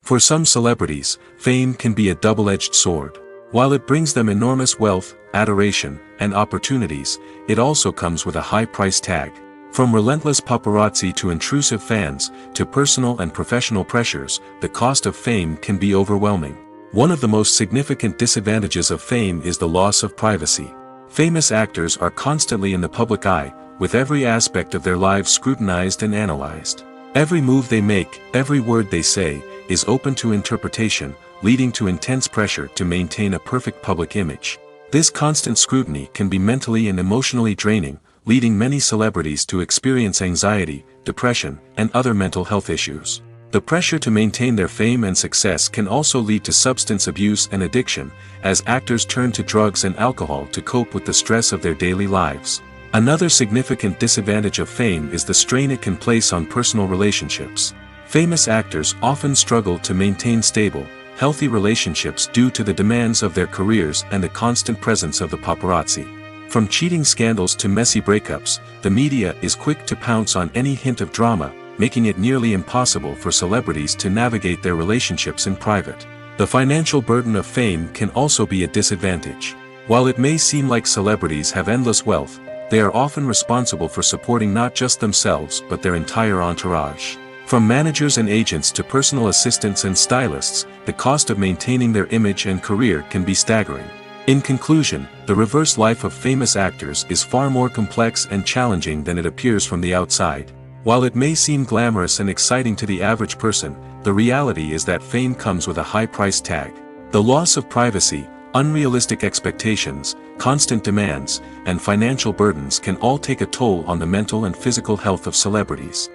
For some celebrities, fame can be a double-edged sword. While it brings them enormous wealth, adoration, and opportunities, it also comes with a high price tag. From relentless paparazzi to intrusive fans, to personal and professional pressures, the cost of fame can be overwhelming. One of the most significant disadvantages of fame is the loss of privacy. Famous actors are constantly in the public eye, with every aspect of their lives scrutinized and analyzed. Every move they make, every word they say, is open to interpretation, leading to intense pressure to maintain a perfect public image. This constant scrutiny can be mentally and emotionally draining, leading many celebrities to experience anxiety, depression, and other mental health issues. The pressure to maintain their fame and success can also lead to substance abuse and addiction, as actors turn to drugs and alcohol to cope with the stress of their daily lives. Another significant disadvantage of fame is the strain it can place on personal relationships. Famous actors often struggle to maintain stable, healthy relationships due to the demands of their careers and the constant presence of the paparazzi. From cheating scandals to messy breakups, the media is quick to pounce on any hint of drama, making it nearly impossible for celebrities to navigate their relationships in private. The financial burden of fame can also be a disadvantage. While it may seem like celebrities have endless wealth, they are often responsible for supporting not just themselves but their entire entourage. From managers and agents to personal assistants and stylists, the cost of maintaining their image and career can be staggering. In conclusion, the reverse life of famous actors is far more complex and challenging than it appears from the outside. While it may seem glamorous and exciting to the average person, the reality is that fame comes with a high price tag. The loss of privacy, unrealistic expectations, constant demands, and financial burdens can all take a toll on the mental and physical health of celebrities.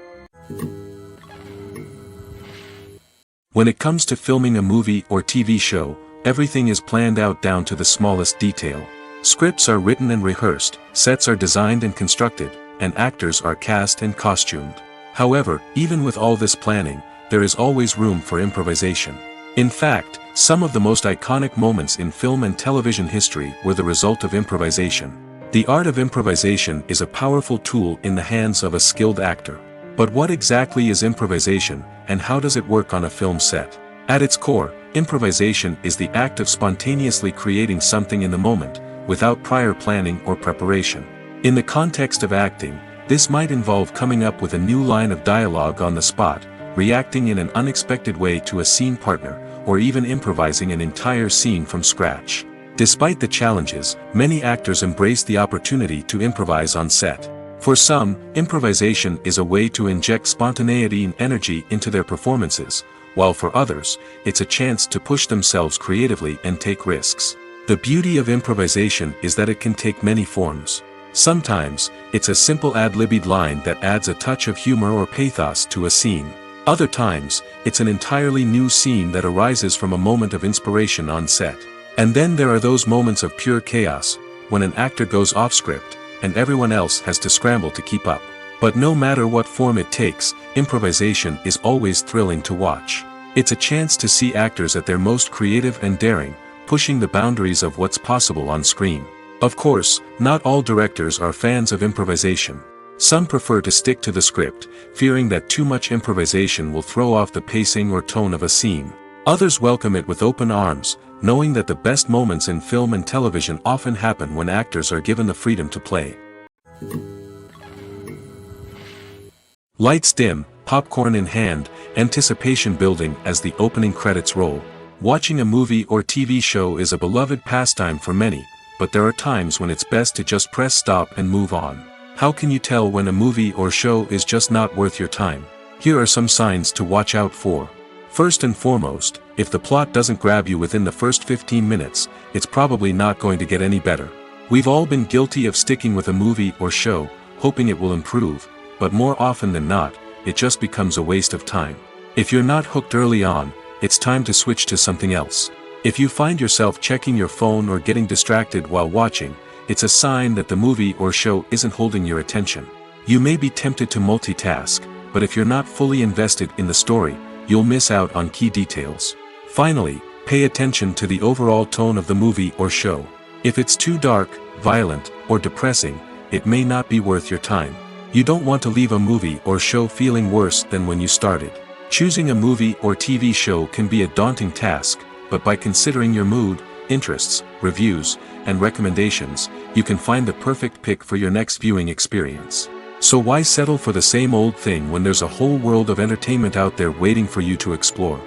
When it comes to filming a movie or TV show, everything is planned out down to the smallest detail. Scripts are written and rehearsed, sets are designed and constructed, and actors are cast and costumed. However, even with all this planning, there is always room for improvisation. In fact, some of the most iconic moments in film and television history were the result of improvisation. The art of improvisation is a powerful tool in the hands of a skilled actor. But what exactly is improvisation, and how does it work on a film set? At its core, improvisation is the act of spontaneously creating something in the moment, without prior planning or preparation. In the context of acting, this might involve coming up with a new line of dialogue on the spot, reacting in an unexpected way to a scene partner, or even improvising an entire scene from scratch. Despite the challenges, many actors embrace the opportunity to improvise on set. For some, improvisation is a way to inject spontaneity and energy into their performances, while for others, it's a chance to push themselves creatively and take risks. The beauty of improvisation is that it can take many forms. Sometimes, it's a simple ad-libbed line that adds a touch of humor or pathos to a scene. Other times, it's an entirely new scene that arises from a moment of inspiration on set. And then there are those moments of pure chaos, when an actor goes off script, and everyone else has to scramble to keep up. But no matter what form it takes, improvisation is always thrilling to watch. It's a chance to see actors at their most creative and daring, pushing the boundaries of what's possible on screen. Of course, not all directors are fans of improvisation. Some prefer to stick to the script, fearing that too much improvisation will throw off the pacing or tone of a scene. Others welcome it with open arms, knowing that the best moments in film and television often happen when actors are given the freedom to play. Lights dim, popcorn in hand, anticipation building as the opening credits roll. Watching a movie or TV show is a beloved pastime for many, but there are times when it's best to just press stop and move on. How can you tell when a movie or show is just not worth your time? Here are some signs to watch out for. First and foremost, if the plot doesn't grab you within the first 15 minutes, it's probably not going to get any better. We've all been guilty of sticking with a movie or show, hoping it will improve, but more often than not, it just becomes a waste of time. If you're not hooked early on, it's time to switch to something else. If you find yourself checking your phone or getting distracted while watching, it's a sign that the movie or show isn't holding your attention. You may be tempted to multitask, but if you're not fully invested in the story, you'll miss out on key details. Finally, pay attention to the overall tone of the movie or show. If it's too dark, violent, or depressing, it may not be worth your time. You don't want to leave a movie or show feeling worse than when you started. Choosing a movie or TV show can be a daunting task, but by considering your mood, interests, reviews, and recommendations, you can find the perfect pick for your next viewing experience. So why settle for the same old thing when there's a whole world of entertainment out there waiting for you to explore?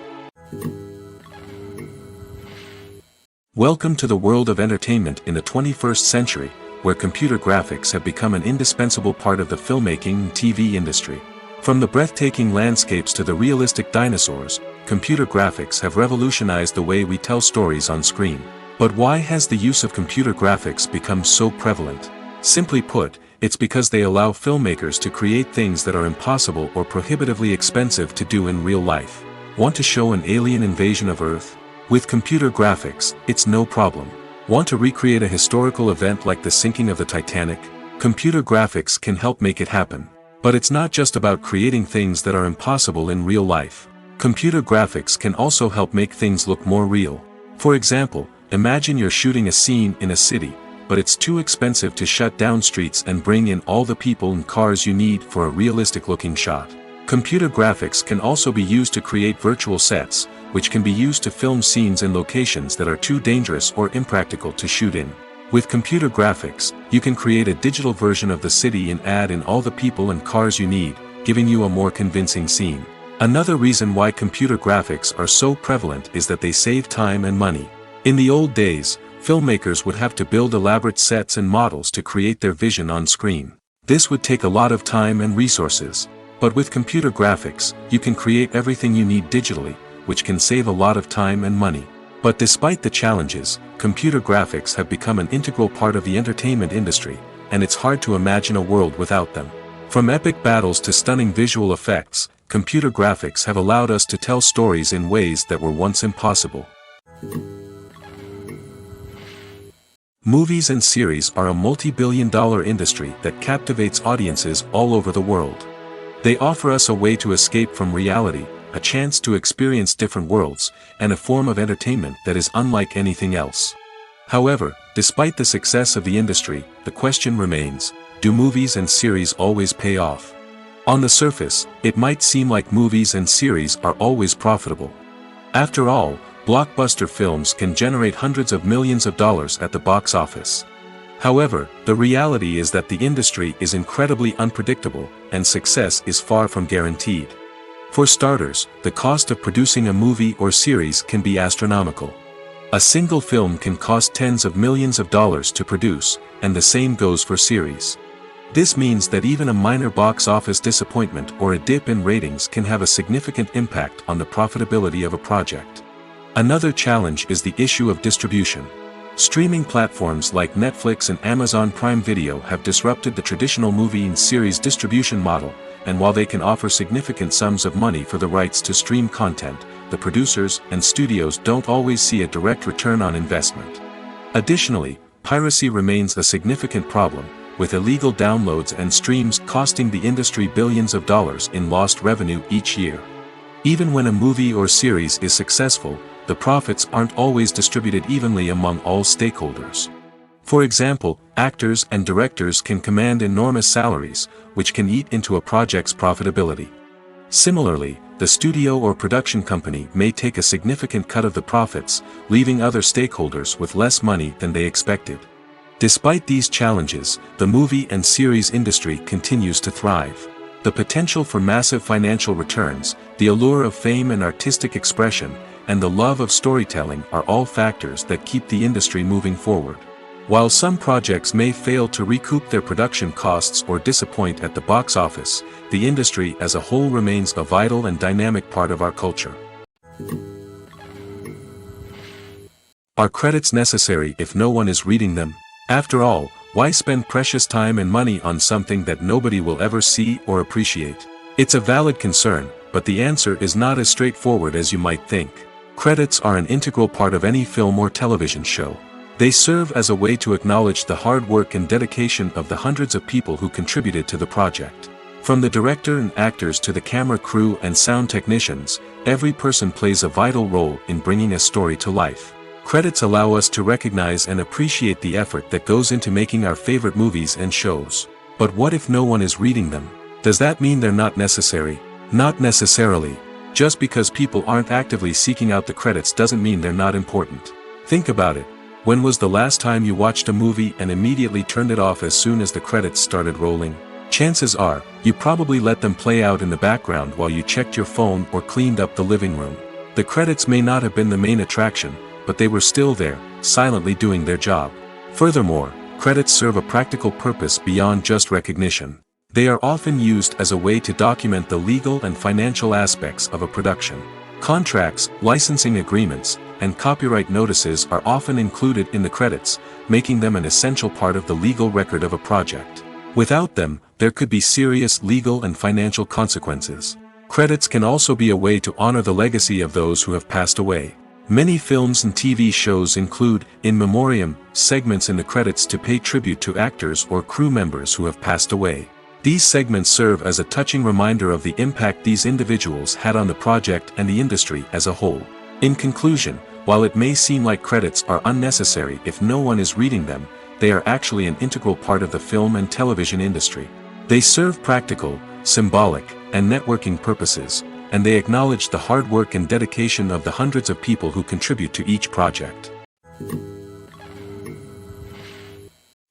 Welcome to the world of entertainment in the 21st century, where computer graphics have become an indispensable part of the filmmaking and TV industry. From the breathtaking landscapes to the realistic dinosaurs, computer graphics have revolutionized the way we tell stories on screen. But why has the use of computer graphics become so prevalent? Simply put, it's because they allow filmmakers to create things that are impossible or prohibitively expensive to do in real life. Want to show an alien invasion of Earth? With computer graphics, it's no problem. Want to recreate a historical event like the sinking of the Titanic? Computer graphics can help make it happen. But it's not just about creating things that are impossible in real life. Computer graphics can also help make things look more real. For example, imagine you're shooting a scene in a city, but it's too expensive to shut down streets and bring in all the people and cars you need for a realistic-looking shot. Computer graphics can also be used to create virtual sets, which can be used to film scenes in locations that are too dangerous or impractical to shoot in. With computer graphics, you can create a digital version of the city and add in all the people and cars you need, giving you a more convincing scene. Another reason why computer graphics are so prevalent is that they save time and money. In the old days, filmmakers would have to build elaborate sets and models to create their vision on screen. This would take a lot of time and resources. But with computer graphics, you can create everything you need digitally, which can save a lot of time and money. But despite the challenges, computer graphics have become an integral part of the entertainment industry, and it's hard to imagine a world without them. From epic battles to stunning visual effects, computer graphics have allowed us to tell stories in ways that were once impossible. Movies and series are a multi-billion-dollar industry that captivates audiences all over the world. They offer us a way to escape from reality, a chance to experience different worlds, and a form of entertainment that is unlike anything else. However, despite the success of the industry, the question remains, do movies and series always pay off? On the surface, it might seem like movies and series are always profitable. After all, blockbuster films can generate hundreds of millions of dollars at the box office. However, the reality is that the industry is incredibly unpredictable, and success is far from guaranteed. For starters, the cost of producing a movie or series can be astronomical. A single film can cost tens of millions of dollars to produce, and the same goes for series. This means that even a minor box office disappointment or a dip in ratings can have a significant impact on the profitability of a project. Another challenge is the issue of distribution. Streaming platforms like Netflix and Amazon Prime Video have disrupted the traditional movie and series distribution model, and while they can offer significant sums of money for the rights to stream content, the producers and studios don't always see a direct return on investment. Additionally, piracy remains a significant problem, with illegal downloads and streams costing the industry billions of dollars in lost revenue each year. Even when a movie or series is successful, the profits aren't always distributed evenly among all stakeholders. For example, actors and directors can command enormous salaries, which can eat into a project's profitability. Similarly, the studio or production company may take a significant cut of the profits, leaving other stakeholders with less money than they expected. Despite these challenges, the movie and series industry continues to thrive. The potential for massive financial returns, the allure of fame and artistic expression, and the love of storytelling are all factors that keep the industry moving forward. While some projects may fail to recoup their production costs or disappoint at the box office, the industry as a whole remains a vital and dynamic part of our culture. Are credits necessary if no one is reading them? After all, why spend precious time and money on something that nobody will ever see or appreciate? It's a valid concern, but the answer is not as straightforward as you might think. Credits are an integral part of any film or television show. They serve as a way to acknowledge the hard work and dedication of the hundreds of people who contributed to the project. From the director and actors to the camera crew and sound technicians, every person plays a vital role in bringing a story to life. Credits allow us to recognize and appreciate the effort that goes into making our favorite movies and shows. But what if no one is reading them? Does that mean they're not necessary? Not necessarily. Just because people aren't actively seeking out the credits doesn't mean they're not important. Think about it. When was the last time you watched a movie and immediately turned it off as soon as the credits started rolling? Chances are, you probably let them play out in the background while you checked your phone or cleaned up the living room. The credits may not have been the main attraction, but they were still there, silently doing their job. Furthermore, credits serve a practical purpose beyond just recognition. They are often used as a way to document the legal and financial aspects of a production. Contracts, licensing agreements, and copyright notices are often included in the credits, making them an essential part of the legal record of a project. Without them, there could be serious legal and financial consequences. Credits can also be a way to honor the legacy of those who have passed away. Many films and TV shows include, in memoriam, segments in the credits to pay tribute to actors or crew members who have passed away. These segments serve as a touching reminder of the impact these individuals had on the project and the industry as a whole. In conclusion, while it may seem like credits are unnecessary if no one is reading them, they are actually an integral part of the film and television industry. They serve practical, symbolic, and networking purposes, and they acknowledge the hard work and dedication of the hundreds of people who contribute to each project.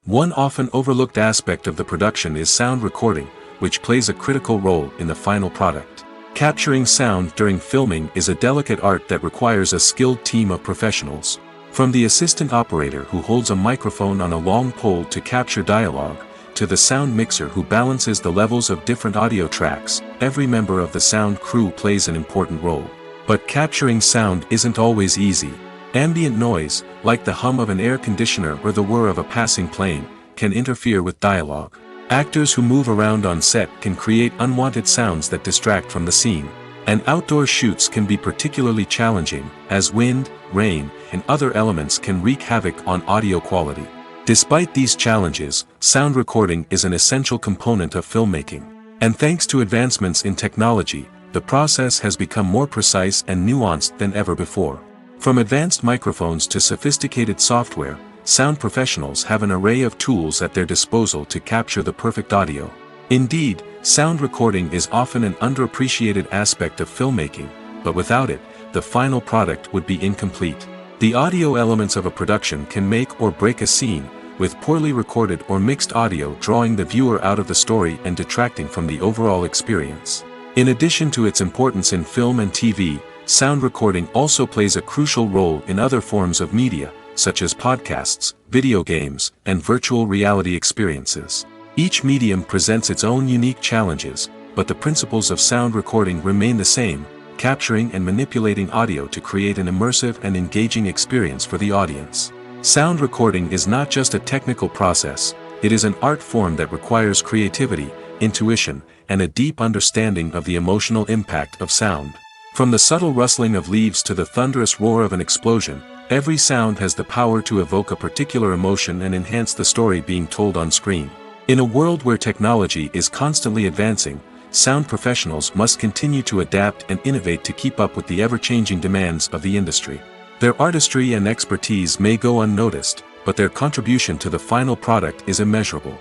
One often overlooked aspect of the production is sound recording, which plays a critical role in the final product. Capturing sound during filming is a delicate art that requires a skilled team of professionals. From the assistant operator who holds a microphone on a long pole to capture dialogue, to the sound mixer who balances the levels of different audio tracks, every member of the sound crew plays an important role. But capturing sound isn't always easy. Ambient noise, like the hum of an air conditioner or the whir of a passing plane, can interfere with dialogue. Actors who move around on set can create unwanted sounds that distract from the scene. And outdoor shoots can be particularly challenging, as wind, rain, and other elements can wreak havoc on audio quality. Despite these challenges, sound recording is an essential component of filmmaking. And thanks to advancements in technology, the process has become more precise and nuanced than ever before. From advanced microphones to sophisticated software, sound professionals have an array of tools at their disposal to capture the perfect audio. Indeed, sound recording is often an underappreciated aspect of filmmaking, but without it, the final product would be incomplete. The audio elements of a production can make or break a scene, with poorly recorded or mixed audio drawing the viewer out of the story and detracting from the overall experience. In addition to its importance in film and TV, sound recording also plays a crucial role in other forms of media, such as podcasts, video games, and virtual reality experiences. Each medium presents its own unique challenges, but the principles of sound recording remain the same, capturing and manipulating audio to create an immersive and engaging experience for the audience. Sound recording is not just a technical process, it is an art form that requires creativity, intuition, and a deep understanding of the emotional impact of sound. From the subtle rustling of leaves to the thunderous roar of an explosion, every sound has the power to evoke a particular emotion and enhance the story being told on screen. In a world where technology is constantly advancing, sound professionals must continue to adapt and innovate to keep up with the ever-changing demands of the industry. Their artistry and expertise may go unnoticed, but their contribution to the final product is immeasurable.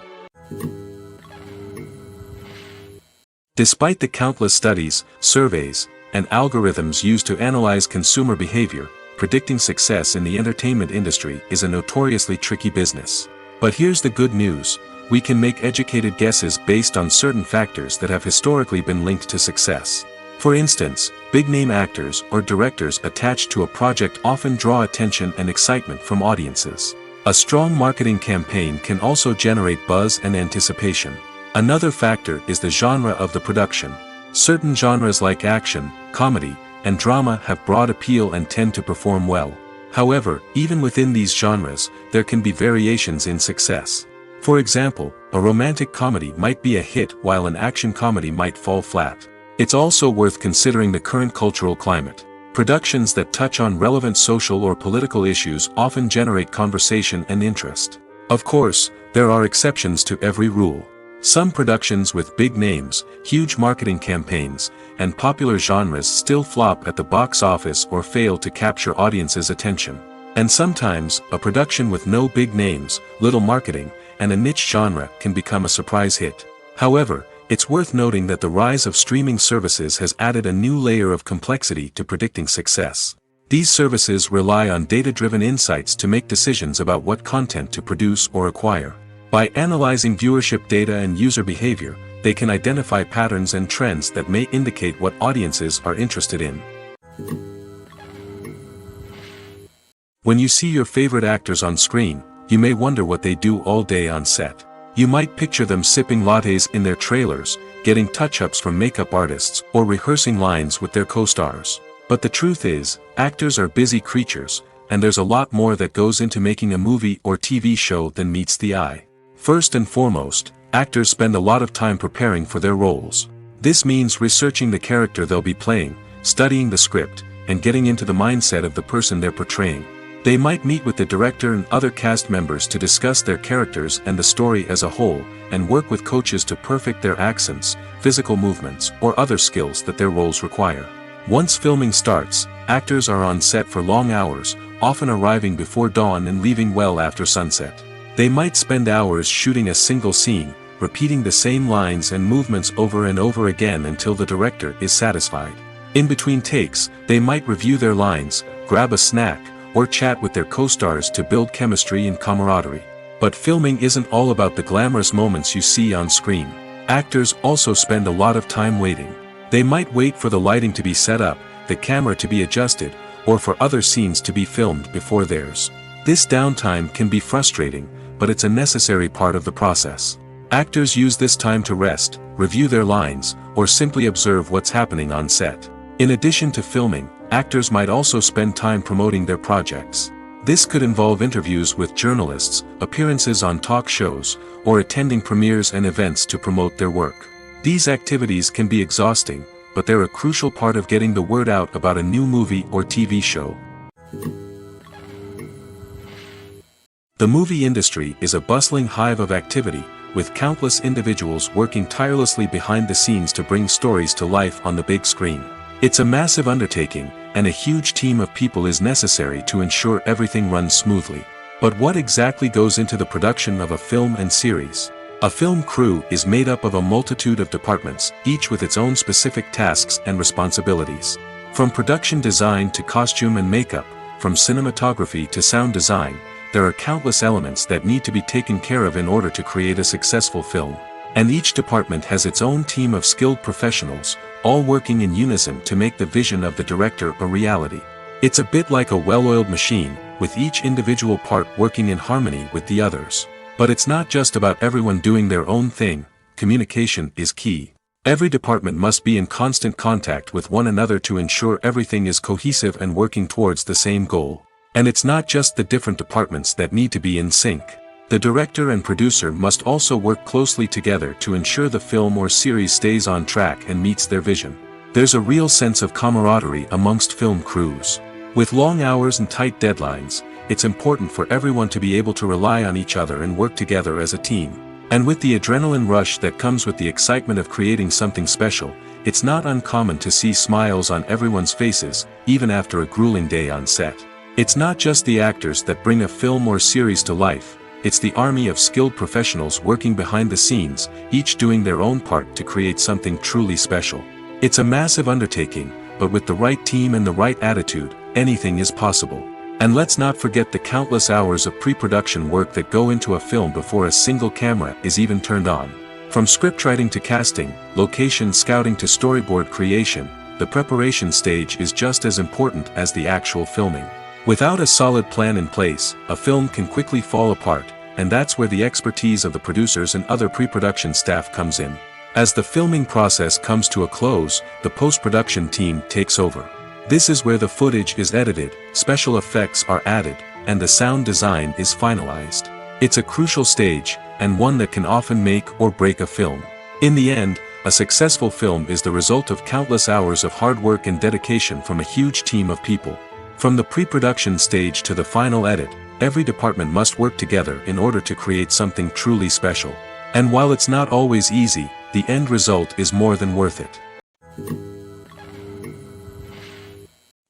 Despite the countless studies, surveys, and algorithms used to analyze consumer behavior, predicting success in the entertainment industry is a notoriously tricky business. But here's the good news: we can make educated guesses based on certain factors that have historically been linked to success. For instance, big-name actors or directors attached to a project often draw attention and excitement from audiences. A strong marketing campaign can also generate buzz and anticipation. Another factor is the genre of the production. Certain genres like action, comedy, and drama have broad appeal and tend to perform well. However, even within these genres, there can be variations in success. For example, a romantic comedy might be a hit while an action comedy might fall flat. It's also worth considering the current cultural climate. Productions that touch on relevant social or political issues often generate conversation and interest. Of course, there are exceptions to every rule. Some productions with big names, huge marketing campaigns, and popular genres still flop at the box office or fail to capture audiences' attention. And sometimes, a production with no big names, little marketing, and a niche genre can become a surprise hit. However, it's worth noting that the rise of streaming services has added a new layer of complexity to predicting success. These services rely on data-driven insights to make decisions about what content to produce or acquire. By analyzing viewership data and user behavior, they can identify patterns and trends that may indicate what audiences are interested in. When you see your favorite actors on screen, you may wonder what they do all day on set. You might picture them sipping lattes in their trailers, getting touch-ups from makeup artists, or rehearsing lines with their co-stars. But the truth is, actors are busy creatures, and there's a lot more that goes into making a movie or TV show than meets the eye. First and foremost, actors spend a lot of time preparing for their roles. This means researching the character they'll be playing, studying the script, and getting into the mindset of the person they're portraying. They might meet with the director and other cast members to discuss their characters and the story as a whole, and work with coaches to perfect their accents, physical movements, or other skills that their roles require. Once filming starts, actors are on set for long hours, often arriving before dawn and leaving well after sunset. They might spend hours shooting a single scene, repeating the same lines and movements over and over again until the director is satisfied. In between takes, they might review their lines, grab a snack, or chat with their co-stars to build chemistry and camaraderie. But filming isn't all about the glamorous moments you see on screen. Actors also spend a lot of time waiting. They might wait for the lighting to be set up, the camera to be adjusted, or for other scenes to be filmed before theirs. This downtime can be frustrating, but it's a necessary part of the process. Actors use this time to rest, review their lines, or simply observe what's happening on set. In addition to filming, actors might also spend time promoting their projects. This could involve interviews with journalists, appearances on talk shows, or attending premieres and events to promote their work. These activities can be exhausting, but they're a crucial part of getting the word out about a new movie or TV show. The movie industry is a bustling hive of activity, with countless individuals working tirelessly behind the scenes to bring stories to life on the big screen. It's a massive undertaking, and a huge team of people is necessary to ensure everything runs smoothly. But what exactly goes into the production of a film and series? A film crew is made up of a multitude of departments, each with its own specific tasks and responsibilities. From production design to costume and makeup, from cinematography to sound design, there are countless elements that need to be taken care of in order to create a successful film. And each department has its own team of skilled professionals, all working in unison to make the vision of the director a reality. It's a bit like a well-oiled machine, with each individual part working in harmony with the others. But it's not just about everyone doing their own thing. Communication is key. Every department must be in constant contact with one another to ensure everything is cohesive and working towards the same goal. And it's not just the different departments that need to be in sync. The director and producer must also work closely together to ensure the film or series stays on track and meets their vision. There's a real sense of camaraderie amongst film crews. With long hours and tight deadlines, it's important for everyone to be able to rely on each other and work together as a team. And with the adrenaline rush that comes with the excitement of creating something special, it's not uncommon to see smiles on everyone's faces, even after a grueling day on set. It's not just the actors that bring a film or series to life, it's the army of skilled professionals working behind the scenes, each doing their own part to create something truly special. It's a massive undertaking, but with the right team and the right attitude, anything is possible. And let's not forget the countless hours of pre-production work that go into a film before a single camera is even turned on. From scriptwriting to casting, location scouting to storyboard creation, the preparation stage is just as important as the actual filming. Without a solid plan in place, a film can quickly fall apart, and that's where the expertise of the producers and other pre-production staff comes in. As the filming process comes to a close, the post-production team takes over. This is where the footage is edited, special effects are added, and the sound design is finalized. It's a crucial stage, and one that can often make or break a film. In the end, a successful film is the result of countless hours of hard work and dedication from a huge team of people. From the pre-production stage to the final edit, every department must work together in order to create something truly special. And while it's not always easy, the end result is more than worth it.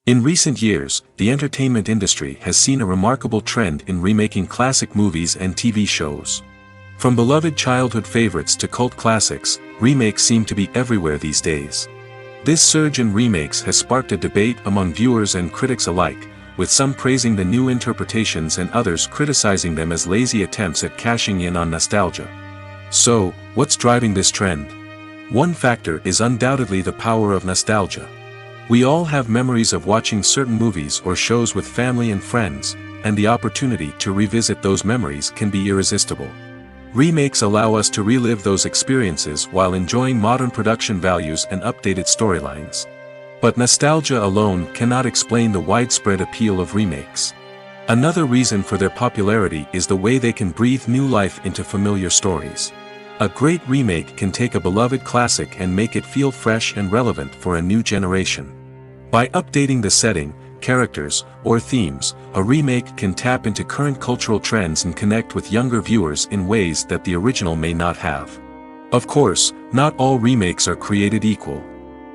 In recent years, the entertainment industry has seen a remarkable trend in remaking classic movies and TV shows. From beloved childhood favorites to cult classics, remakes seem to be everywhere these days. This surge in remakes has sparked a debate among viewers and critics alike, with some praising the new interpretations and others criticizing them as lazy attempts at cashing in on nostalgia. So, what's driving this trend? One factor is undoubtedly the power of nostalgia. We all have memories of watching certain movies or shows with family and friends, and the opportunity to revisit those memories can be irresistible. Remakes allow us to relive those experiences while enjoying modern production values and updated storylines. But nostalgia alone cannot explain the widespread appeal of remakes. Another reason for their popularity is the way they can breathe new life into familiar stories. A great remake can take a beloved classic and make it feel fresh and relevant for a new generation. By updating the setting, characters, or themes, a remake can tap into current cultural trends and connect with younger viewers in ways that the original may not have. Of course, not all remakes are created equal.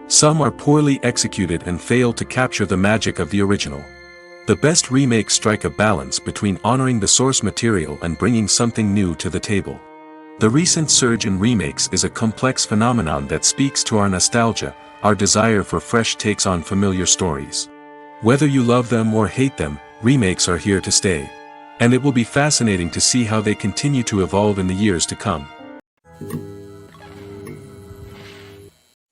Some are poorly executed and fail to capture the magic of the original. The best remakes strike a balance between honoring the source material and bringing something new to the table. The recent surge in remakes is a complex phenomenon that speaks to our nostalgia, our desire for fresh takes on familiar stories. Whether you love them or hate them, remakes are here to stay. And it will be fascinating to see how they continue to evolve in the years to come.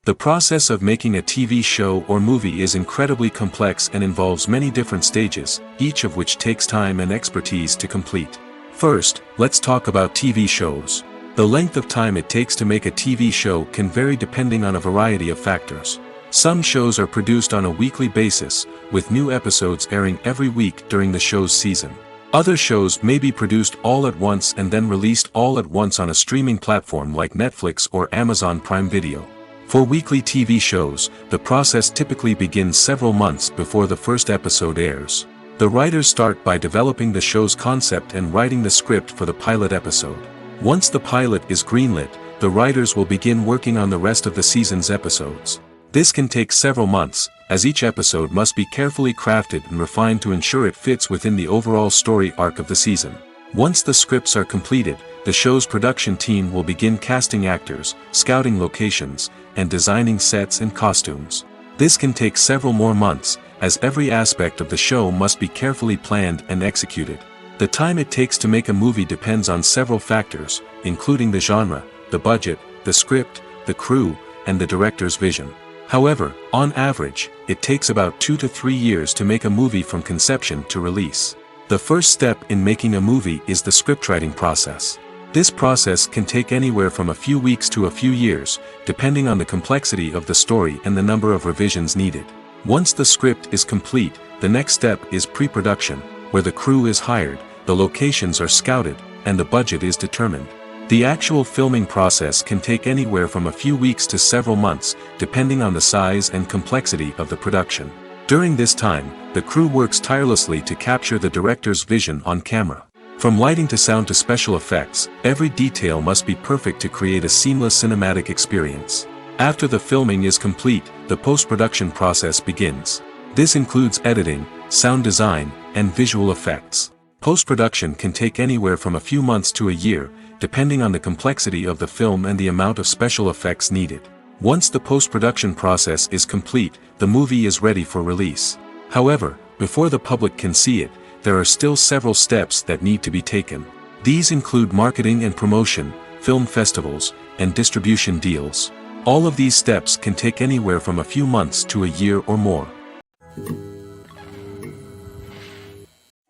The process of making a TV show or movie is incredibly complex and involves many different stages, each of which takes time and expertise to complete. First, let's talk about TV shows. The length of time it takes to make a TV show can vary depending on a variety of factors. Some shows are produced on a weekly basis, with new episodes airing every week during the show's season. Other shows may be produced all at once and then released all at once on a streaming platform like Netflix or Amazon Prime Video. For weekly TV shows, the process typically begins several months before the first episode airs. The writers start by developing the show's concept and writing the script for the pilot episode. Once the pilot is greenlit, the writers will begin working on the rest of the season's episodes. This can take several months, as each episode must be carefully crafted and refined to ensure it fits within the overall story arc of the season. Once the scripts are completed, the show's production team will begin casting actors, scouting locations, and designing sets and costumes. This can take several more months, as every aspect of the show must be carefully planned and executed. The time it takes to make a movie depends on several factors, including the genre, the budget, the script, the crew, and the director's vision. However, on average, it takes about 2 to 3 years to make a movie from conception to release. The first step in making a movie is the scriptwriting process. This process can take anywhere from a few weeks to a few years, depending on the complexity of the story and the number of revisions needed. Once the script is complete, the next step is pre-production, where the crew is hired, the locations are scouted, and the budget is determined. The actual filming process can take anywhere from a few weeks to several months, depending on the size and complexity of the production. During this time, the crew works tirelessly to capture the director's vision on camera. From lighting to sound to special effects, every detail must be perfect to create a seamless cinematic experience. After the filming is complete, the post-production process begins. This includes editing, sound design, and visual effects. Post-production can take anywhere from a few months to a year, depending on the complexity of the film and the amount of special effects needed. Once the post-production process is complete, the movie is ready for release. However, before the public can see it, there are still several steps that need to be taken. These include marketing and promotion, film festivals, and distribution deals. All of these steps can take anywhere from a few months to a year or more.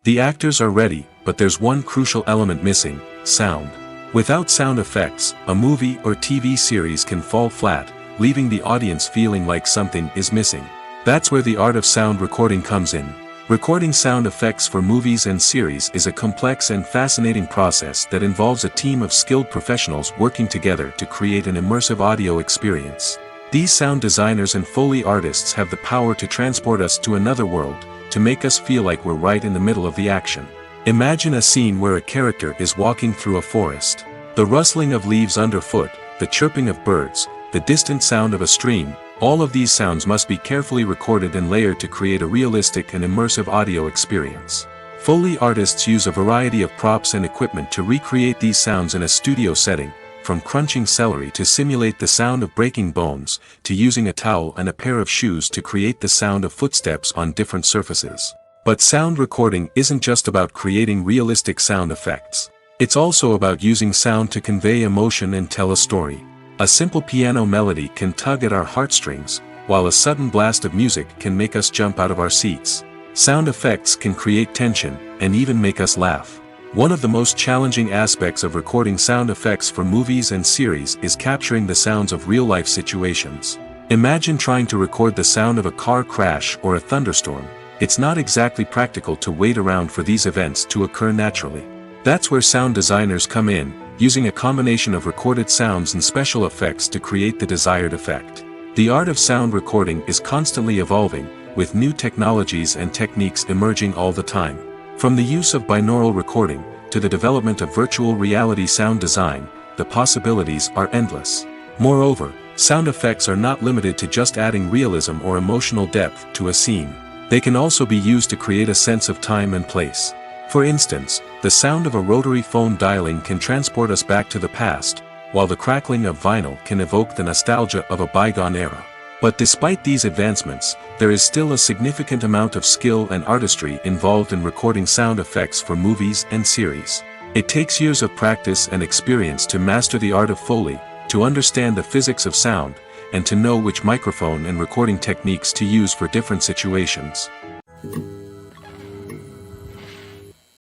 The actors are ready, but there's one crucial element missing: sound. Without sound effects, a movie or TV series can fall flat, leaving the audience feeling like something is missing. That's where the art of sound recording comes in. Recording sound effects for movies and series is a complex and fascinating process that involves a team of skilled professionals working together to create an immersive audio experience. These sound designers and Foley artists have the power to transport us to another world, to make us feel like we're right in the middle of the action. Imagine a scene where a character is walking through a forest. The rustling of leaves underfoot, the chirping of birds, the distant sound of a stream, all of these sounds must be carefully recorded and layered to create a realistic and immersive audio experience. Foley artists use a variety of props and equipment to recreate these sounds in a studio setting, from crunching celery to simulate the sound of breaking bones, to using a towel and a pair of shoes to create the sound of footsteps on different surfaces. But sound recording isn't just about creating realistic sound effects. It's also about using sound to convey emotion and tell a story. A simple piano melody can tug at our heartstrings, while a sudden blast of music can make us jump out of our seats. Sound effects can create tension, and even make us laugh. One of the most challenging aspects of recording sound effects for movies and series is capturing the sounds of real-life situations. Imagine trying to record the sound of a car crash or a thunderstorm. It's not exactly practical to wait around for these events to occur naturally. That's where sound designers come in, using a combination of recorded sounds and special effects to create the desired effect. The art of sound recording is constantly evolving, with new technologies and techniques emerging all the time. From the use of binaural recording, to the development of virtual reality sound design, the possibilities are endless. Moreover, sound effects are not limited to just adding realism or emotional depth to a scene. They can also be used to create a sense of time and place. For instance, the sound of a rotary phone dialing can transport us back to the past, while the crackling of vinyl can evoke the nostalgia of a bygone era. But despite these advancements, there is still a significant amount of skill and artistry involved in recording sound effects for movies and series. It takes years of practice and experience to master the art of Foley, to understand the physics of sound, and to know which microphone and recording techniques to use for different situations.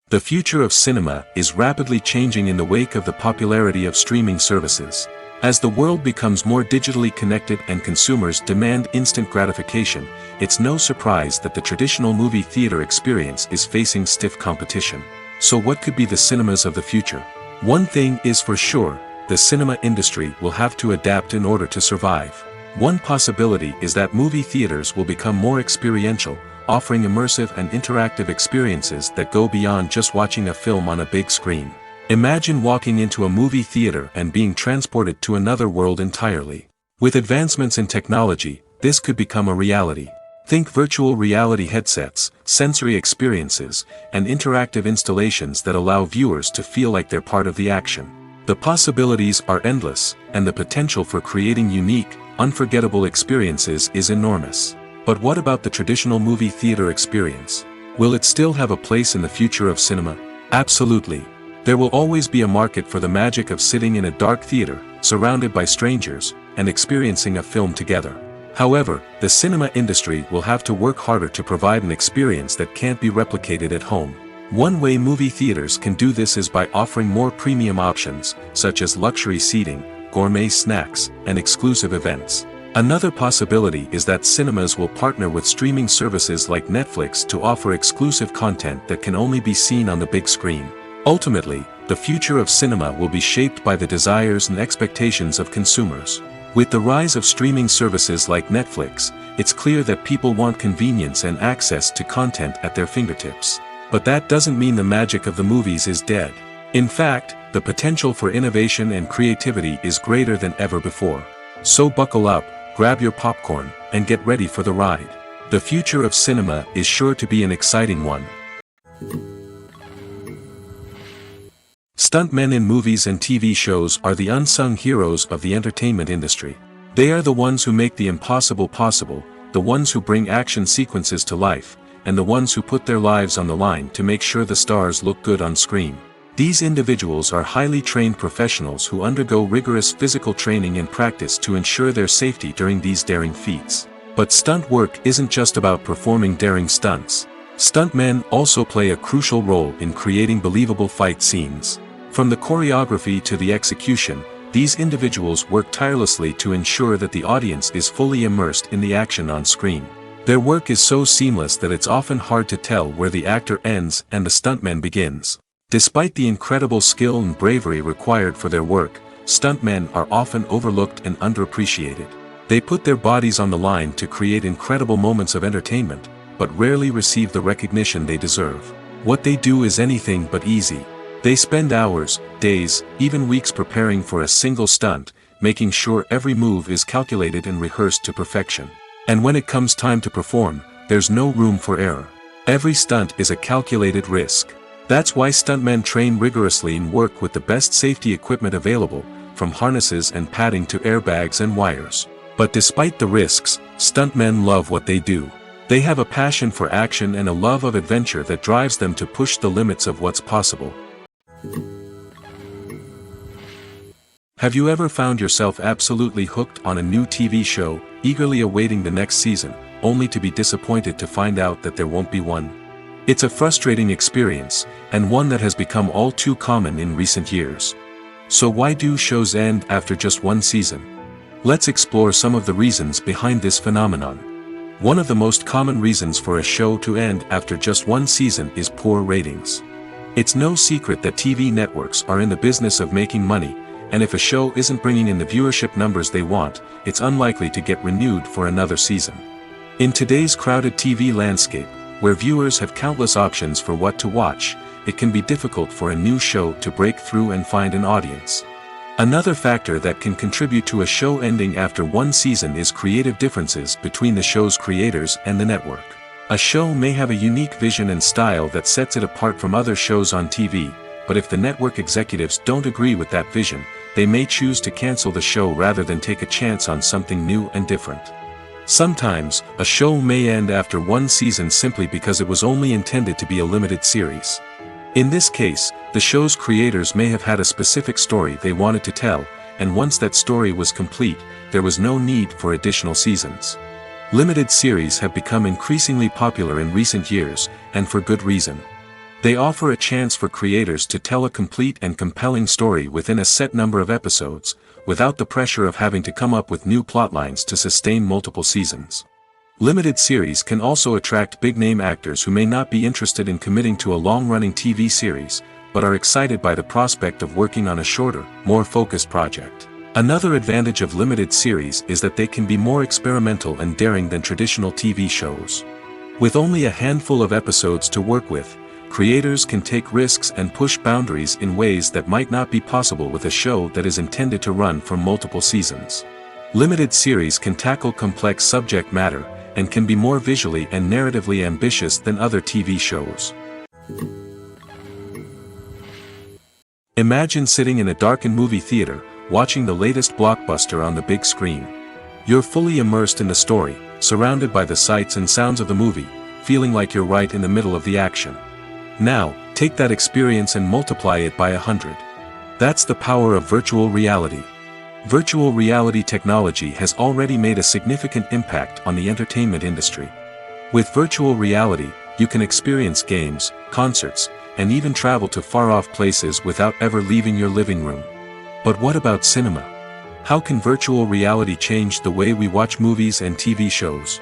The future of cinema is rapidly changing in the wake of the popularity of streaming services. As the world becomes more digitally connected and consumers demand instant gratification, it's no surprise that the traditional movie theater experience is facing stiff competition. So what could be the cinemas of the future? One thing is for sure, the cinema industry will have to adapt in order to survive. One possibility is that movie theaters will become more experiential, offering immersive and interactive experiences that go beyond just watching a film on a big screen. Imagine walking into a movie theater and being transported to another world entirely. With advancements in technology, this could become a reality. Think virtual reality headsets, sensory experiences, and interactive installations that allow viewers to feel like they're part of the action. The possibilities are endless, and the potential for creating unique, unforgettable experiences is enormous. But what about the traditional movie theater experience? Will it still have a place in the future of cinema? Absolutely. There will always be a market for the magic of sitting in a dark theater, surrounded by strangers, and experiencing a film together. However, the cinema industry will have to work harder to provide an experience that can't be replicated at home. One way movie theaters can do this is by offering more premium options, such as luxury seating, gourmet snacks, and exclusive events. Another possibility is that cinemas will partner with streaming services like Netflix to offer exclusive content that can only be seen on the big screen. Ultimately, the future of cinema will be shaped by the desires and expectations of consumers. With the rise of streaming services like Netflix, it's clear that people want convenience and access to content at their fingertips. But that doesn't mean the magic of the movies is dead. In fact, the potential for innovation and creativity is greater than ever before. So buckle up, grab your popcorn, and get ready for the ride. The future of cinema is sure to be an exciting one. Stuntmen in movies and TV shows are the unsung heroes of the entertainment industry. They are the ones who make the impossible possible, the ones who bring action sequences to life, and the ones who put their lives on the line to make sure the stars look good on screen. These individuals are highly trained professionals who undergo rigorous physical training and practice to ensure their safety during these daring feats. But stunt work isn't just about performing daring stunts. Stuntmen also play a crucial role in creating believable fight scenes. From the choreography to the execution, these individuals work tirelessly to ensure that the audience is fully immersed in the action on screen. Their work is so seamless that it's often hard to tell where the actor ends and the stuntman begins. Despite the incredible skill and bravery required for their work, stuntmen are often overlooked and underappreciated. They put their bodies on the line to create incredible moments of entertainment, but rarely receive the recognition they deserve. What they do is anything but easy. They spend hours, days, even weeks preparing for a single stunt, making sure every move is calculated and rehearsed to perfection. And when it comes time to perform, there's no room for error. Every stunt is a calculated risk. That's why stuntmen train rigorously and work with the best safety equipment available, from harnesses and padding to airbags and wires. But despite the risks, stuntmen love what they do. They have a passion for action and a love of adventure that drives them to push the limits of what's possible. Have you ever found yourself absolutely hooked on a new TV show, eagerly awaiting the next season, only to be disappointed to find out that there won't be one? It's a frustrating experience, and one that has become all too common in recent years. So why do shows end after just one season? Let's explore some of the reasons behind this phenomenon. One of the most common reasons for a show to end after just one season is poor ratings. It's no secret that TV networks are in the business of making money, and if a show isn't bringing in the viewership numbers they want, it's unlikely to get renewed for another season. In today's crowded TV landscape, where viewers have countless options for what to watch, it can be difficult for a new show to break through and find an audience. Another factor that can contribute to a show ending after one season is creative differences between the show's creators and the network. A show may have a unique vision and style that sets it apart from other shows on TV, but if the network executives don't agree with that vision, they may choose to cancel the show rather than take a chance on something new and different. Sometimes, a show may end after one season simply because it was only intended to be a limited series. In this case, the show's creators may have had a specific story they wanted to tell, and once that story was complete, there was no need for additional seasons. Limited series have become increasingly popular in recent years, and for good reason. They offer a chance for creators to tell a complete and compelling story within a set number of episodes, without the pressure of having to come up with new plotlines to sustain multiple seasons. Limited series can also attract big-name actors who may not be interested in committing to a long-running TV series, but are excited by the prospect of working on a shorter, more focused project. Another advantage of limited series is that they can be more experimental and daring than traditional TV shows. With only a handful of episodes to work with, creators can take risks and push boundaries in ways that might not be possible with a show that is intended to run for multiple seasons. Limited series can tackle complex subject matter, and can be more visually and narratively ambitious than other TV shows. Imagine sitting in a darkened movie theater, watching the latest blockbuster on the big screen. You're fully immersed in the story, surrounded by the sights and sounds of the movie, feeling like you're right in the middle of the action. Now, take that experience and multiply it by 100. That's the power of virtual reality. Virtual reality technology has already made a significant impact on the entertainment industry. With virtual reality, you can experience games, concerts, and even travel to far-off places without ever leaving your living room. But what about cinema? How can virtual reality change the way we watch movies and TV shows?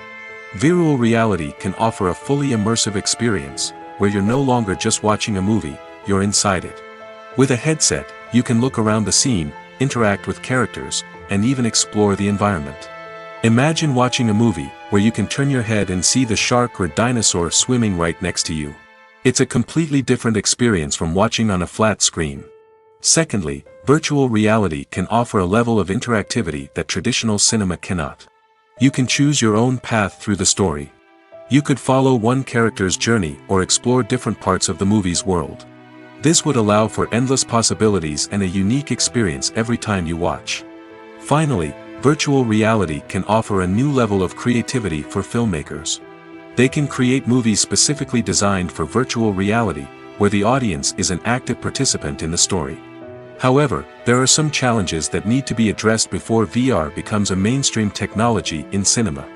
Virtual reality can offer a fully immersive experience, where you're no longer just watching a movie, you're inside it. With a headset, you can look around the scene, interact with characters, and even explore the environment. Imagine watching a movie, where you can turn your head and see the shark or dinosaur swimming right next to you. It's a completely different experience from watching on a flat screen. Secondly, virtual reality can offer a level of interactivity that traditional cinema cannot. You can choose your own path through the story. You could follow one character's journey or explore different parts of the movie's world. This would allow for endless possibilities and a unique experience every time you watch. Finally, virtual reality can offer a new level of creativity for filmmakers. They can create movies specifically designed for virtual reality, where the audience is an active participant in the story. However, there are some challenges that need to be addressed before VR becomes a mainstream technology in cinema.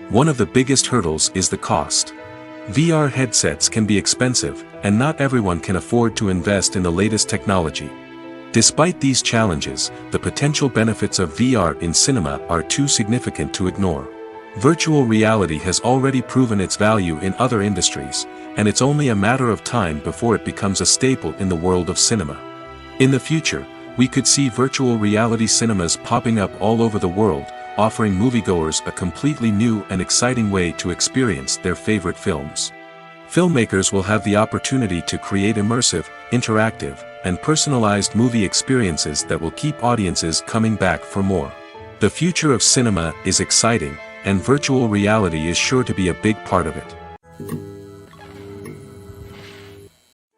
One of the biggest hurdles is the cost. VR headsets can be expensive, and not everyone can afford to invest in the latest technology. Despite these challenges, the potential benefits of VR in cinema are too significant to ignore. Virtual reality has already proven its value in other industries, and it's only a matter of time before it becomes a staple in the world of cinema. In the future, we could see virtual reality cinemas popping up all over the world, offering moviegoers a completely new and exciting way to experience their favorite films. Filmmakers will have the opportunity to create immersive, interactive, and personalized movie experiences that will keep audiences coming back for more. The future of cinema is exciting, and virtual reality is sure to be a big part of it.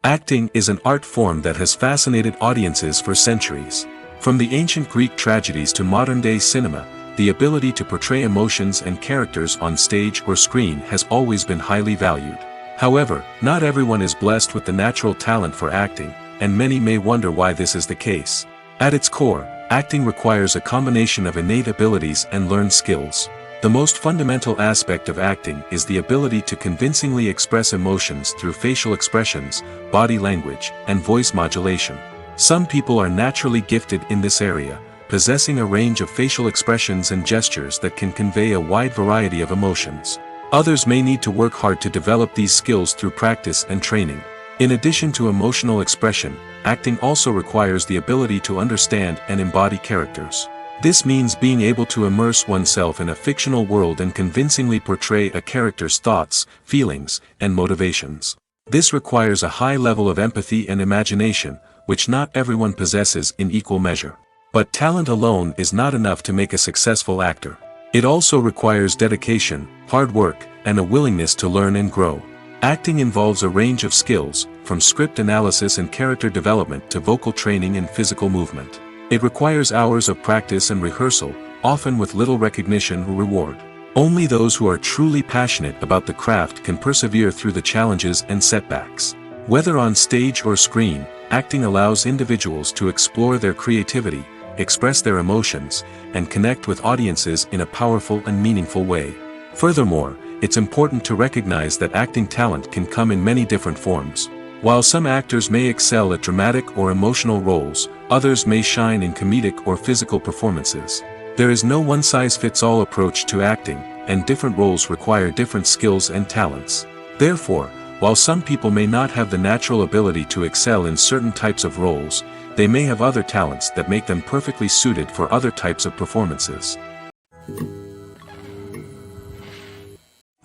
Acting is an art form that has fascinated audiences for centuries. From the ancient Greek tragedies to modern-day cinema, the ability to portray emotions and characters on stage or screen has always been highly valued. However, not everyone is blessed with the natural talent for acting, and many may wonder why this is the case. At its core, acting requires a combination of innate abilities and learned skills. The most fundamental aspect of acting is the ability to convincingly express emotions through facial expressions, body language, and voice modulation. Some people are naturally gifted in this area, possessing a range of facial expressions and gestures that can convey a wide variety of emotions. Others may need to work hard to develop these skills through practice and training. In addition to emotional expression, acting also requires the ability to understand and embody characters. This means being able to immerse oneself in a fictional world and convincingly portray a character's thoughts, feelings, and motivations. This requires a high level of empathy and imagination, which not everyone possesses in equal measure. But talent alone is not enough to make a successful actor. It also requires dedication, hard work, and a willingness to learn and grow. Acting involves a range of skills, from script analysis and character development to vocal training and physical movement. It requires hours of practice and rehearsal, often with little recognition or reward. Only those who are truly passionate about the craft can persevere through the challenges and setbacks. Whether on stage or screen, acting allows individuals to explore their creativity, express their emotions, and connect with audiences in a powerful and meaningful way. Furthermore, it's important to recognize that acting talent can come in many different forms. While some actors may excel at dramatic or emotional roles, others may shine in comedic or physical performances. There is no one-size-fits-all approach to acting, and different roles require different skills and talents. Therefore, while some people may not have the natural ability to excel in certain types of roles, they may have other talents that make them perfectly suited for other types of performances.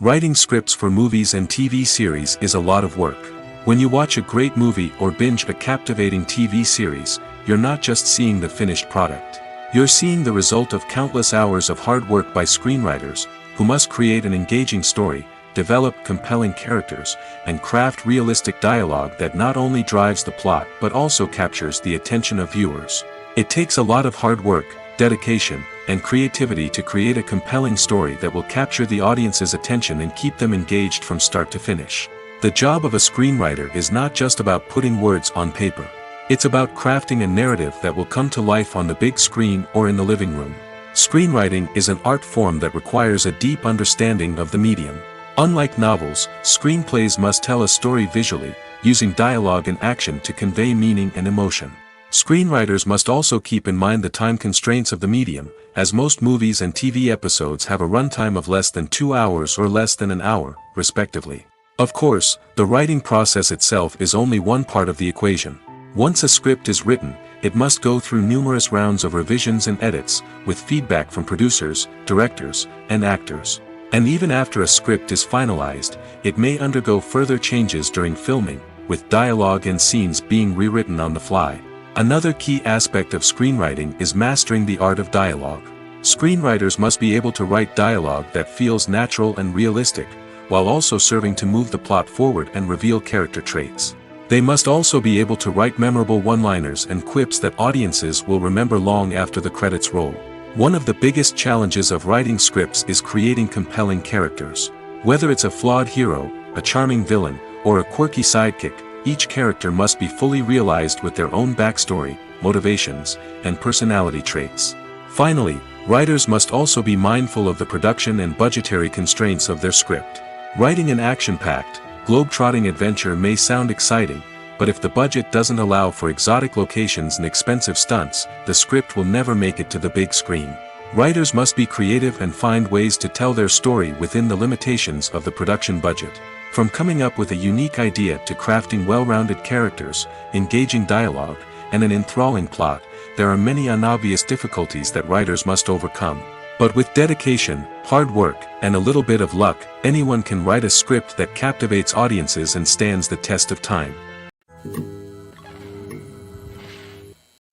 Writing scripts for movies and TV series is a lot of work. When you watch a great movie or binge a captivating TV series, you're not just seeing the finished product. You're seeing the result of countless hours of hard work by screenwriters, who must create an engaging story, develop compelling characters, and craft realistic dialogue that not only drives the plot but also captures the attention of viewers. It takes a lot of hard work, dedication, and creativity to create a compelling story that will capture the audience's attention and keep them engaged from start to finish. The job of a screenwriter is not just about putting words on paper. It's about crafting a narrative that will come to life on the big screen or in the living room. Screenwriting is an art form that requires a deep understanding of the medium. Unlike novels, screenplays must tell a story visually, using dialogue and action to convey meaning and emotion. Screenwriters must also keep in mind the time constraints of the medium, as most movies and TV episodes have a runtime of less than 2 hours or less than an hour, respectively. Of course, the writing process itself is only one part of the equation. Once a script is written, it must go through numerous rounds of revisions and edits, with feedback from producers, directors, and actors. And even after a script is finalized, it may undergo further changes during filming, with dialogue and scenes being rewritten on the fly. Another key aspect of screenwriting is mastering the art of dialogue. Screenwriters must be able to write dialogue that feels natural and realistic, while also serving to move the plot forward and reveal character traits. They must also be able to write memorable one-liners and quips that audiences will remember long after the credits roll. One of the biggest challenges of writing scripts is creating compelling characters. Whether it's a flawed hero, a charming villain, or a quirky sidekick, each character must be fully realized with their own backstory, motivations, and personality traits. Finally, writers must also be mindful of the production and budgetary constraints of their script. Writing an action-packed, globe-trotting adventure may sound exciting, but if the budget doesn't allow for exotic locations and expensive stunts, the script will never make it to the big screen. Writers must be creative and find ways to tell their story within the limitations of the production budget. From coming up with a unique idea to crafting well-rounded characters, engaging dialogue, and an enthralling plot, there are many unobvious difficulties that writers must overcome. But with dedication, hard work, and a little bit of luck, anyone can write a script that captivates audiences and stands the test of time.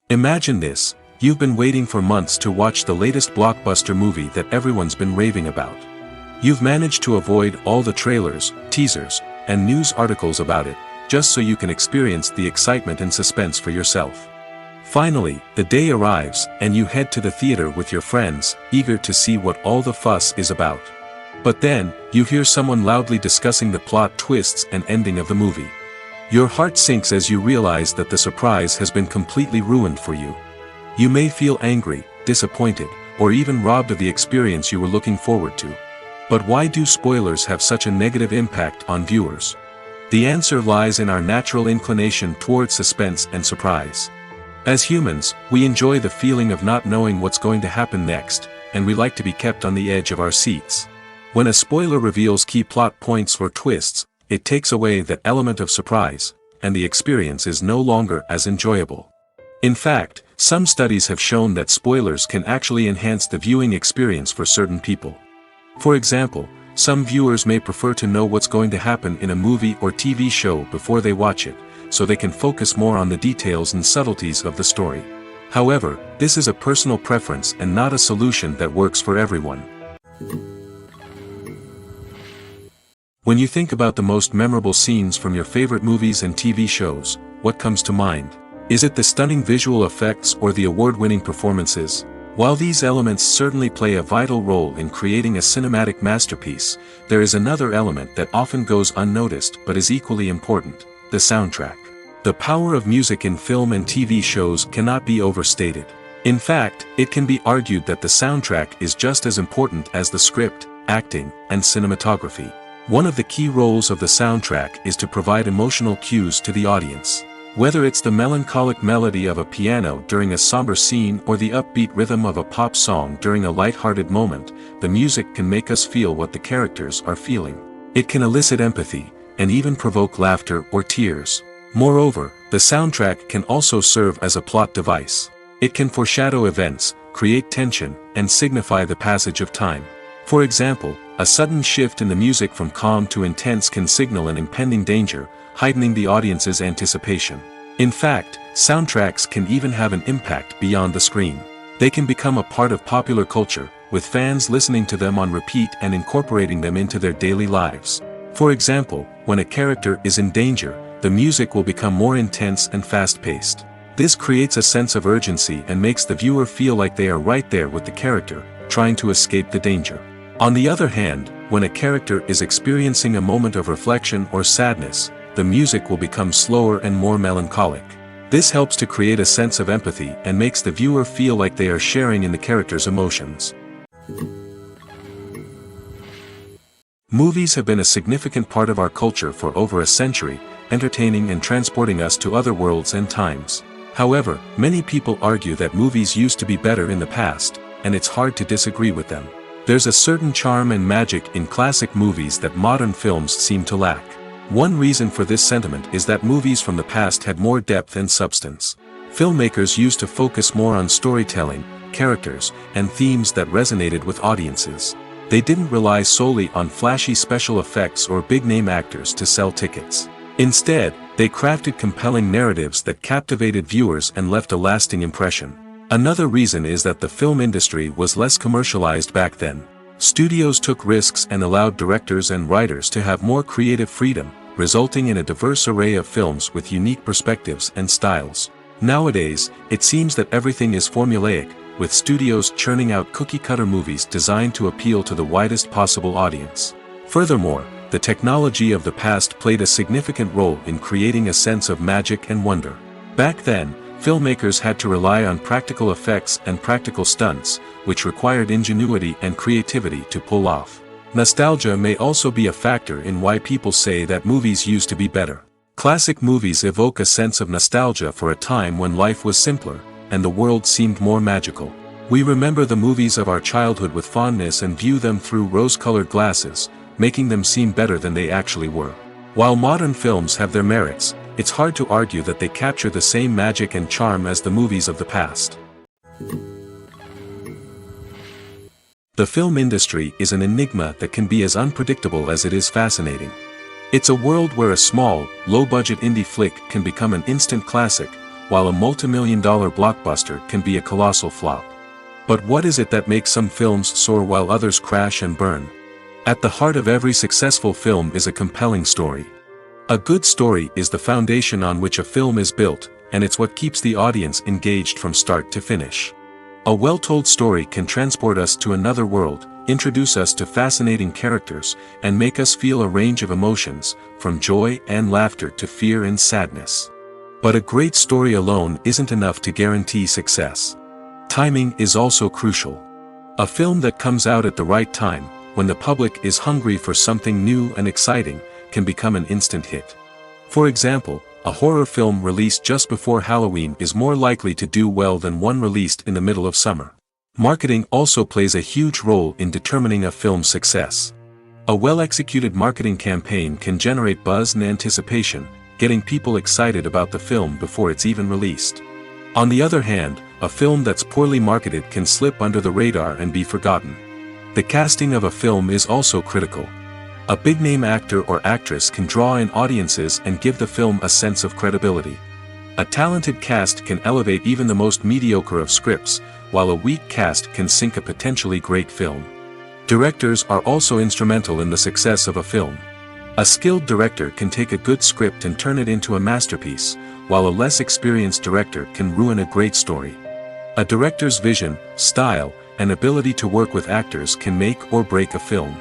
Imagine this: you've been waiting for months to watch the latest blockbuster movie that everyone's been raving about. You've managed to avoid all the trailers, teasers, and news articles about it, just so you can experience the excitement and suspense for yourself. Finally, the day arrives, and you head to the theater with your friends, eager to see what all the fuss is about. But then, you hear someone loudly discussing the plot twists and ending of the movie. Your heart sinks as you realize that the surprise has been completely ruined for you. You may feel angry, disappointed, or even robbed of the experience you were looking forward to. But why do spoilers have such a negative impact on viewers? The answer lies in our natural inclination toward suspense and surprise. As humans, we enjoy the feeling of not knowing what's going to happen next, and we like to be kept on the edge of our seats. When a spoiler reveals key plot points or twists, it takes away that element of surprise, and the experience is no longer as enjoyable. In fact, some studies have shown that spoilers can actually enhance the viewing experience for certain people. For example, some viewers may prefer to know what's going to happen in a movie or TV show before they watch it, so they can focus more on the details and subtleties of the story. However, this is a personal preference and not a solution that works for everyone. When you think about the most memorable scenes from your favorite movies and TV shows, what comes to mind? Is it the stunning visual effects or the award-winning performances? While these elements certainly play a vital role in creating a cinematic masterpiece, there is another element that often goes unnoticed but is equally important: the soundtrack. The power of music in film and TV shows cannot be overstated. In fact, it can be argued that the soundtrack is just as important as the script, acting, and cinematography. One of the key roles of the soundtrack is to provide emotional cues to the audience. Whether it's the melancholic melody of a piano during a somber scene or the upbeat rhythm of a pop song during a light-hearted moment, the music can make us feel what the characters are feeling. It can elicit empathy, and even provoke laughter or tears. Moreover, the soundtrack can also serve as a plot device. It can foreshadow events, create tension, and signify the passage of time. For example, a sudden shift in the music from calm to intense can signal an impending danger, heightening the audience's anticipation. In fact, soundtracks can even have an impact beyond the screen. They can become a part of popular culture, with fans listening to them on repeat and incorporating them into their daily lives. For example, when a character is in danger, the music will become more intense and fast-paced. This creates a sense of urgency and makes the viewer feel like they are right there with the character, trying to escape the danger. On the other hand, when a character is experiencing a moment of reflection or sadness, the music will become slower and more melancholic. This helps to create a sense of empathy and makes the viewer feel like they are sharing in the character's emotions. Movies have been a significant part of our culture for over a century, entertaining and transporting us to other worlds and times. However, many people argue that movies used to be better in the past, and it's hard to disagree with them. There's a certain charm and magic in classic movies that modern films seem to lack. One reason for this sentiment is that movies from the past had more depth and substance. Filmmakers used to focus more on storytelling, characters, and themes that resonated with audiences. They didn't rely solely on flashy special effects or big-name actors to sell tickets. Instead, they crafted compelling narratives that captivated viewers and left a lasting impression. Another reason is that the film industry was less commercialized back then. Studios took risks and allowed directors and writers to have more creative freedom, resulting in a diverse array of films with unique perspectives and styles. Nowadays, it seems that everything is formulaic, with studios churning out cookie-cutter movies designed to appeal to the widest possible audience. Furthermore, the technology of the past played a significant role in creating a sense of magic and wonder. Back then, filmmakers had to rely on practical effects and practical stunts, which required ingenuity and creativity to pull off. Nostalgia may also be a factor in why people say that movies used to be better. Classic movies evoke a sense of nostalgia for a time when life was simpler, and the world seemed more magical. We remember the movies of our childhood with fondness and view them through rose-colored glasses, making them seem better than they actually were. While modern films have their merits, it's hard to argue that they capture the same magic and charm as the movies of the past. The film industry is an enigma that can be as unpredictable as it is fascinating. It's a world where a small, low-budget indie flick can become an instant classic, while a multi-million-dollar blockbuster can be a colossal flop. But what is it that makes some films soar while others crash and burn? At the heart of every successful film is a compelling story. A good story is the foundation on which a film is built, and it's what keeps the audience engaged from start to finish. A well-told story can transport us to another world, introduce us to fascinating characters, and make us feel a range of emotions, from joy and laughter to fear and sadness. But a great story alone isn't enough to guarantee success. Timing is also crucial. A film that comes out at the right time, when the public is hungry for something new and exciting, can become an instant hit. For example, a horror film released just before Halloween is more likely to do well than one released in the middle of summer. Marketing also plays a huge role in determining a film's success. A well-executed marketing campaign can generate buzz and anticipation, getting people excited about the film before it's even released. On the other hand, a film that's poorly marketed can slip under the radar and be forgotten. The casting of a film is also critical. A big-name actor or actress can draw in audiences and give the film a sense of credibility. A talented cast can elevate even the most mediocre of scripts, while a weak cast can sink a potentially great film. Directors are also instrumental in the success of a film. A skilled director can take a good script and turn it into a masterpiece, while a less experienced director can ruin a great story. A director's vision, style, and ability to work with actors can make or break a film.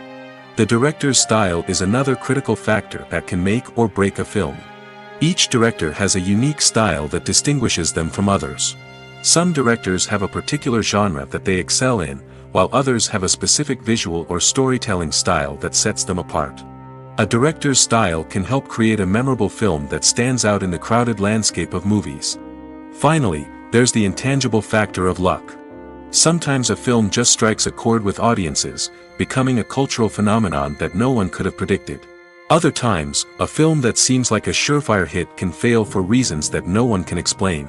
The director's style is another critical factor that can make or break a film. Each director has a unique style that distinguishes them from others. Some directors have a particular genre that they excel in, while others have a specific visual or storytelling style that sets them apart. A director's style can help create a memorable film that stands out in the crowded landscape of movies. Finally, there's the intangible factor of luck. Sometimes a film just strikes a chord with audiences, becoming a cultural phenomenon that no one could have predicted. Other times, a film that seems like a surefire hit can fail for reasons that no one can explain.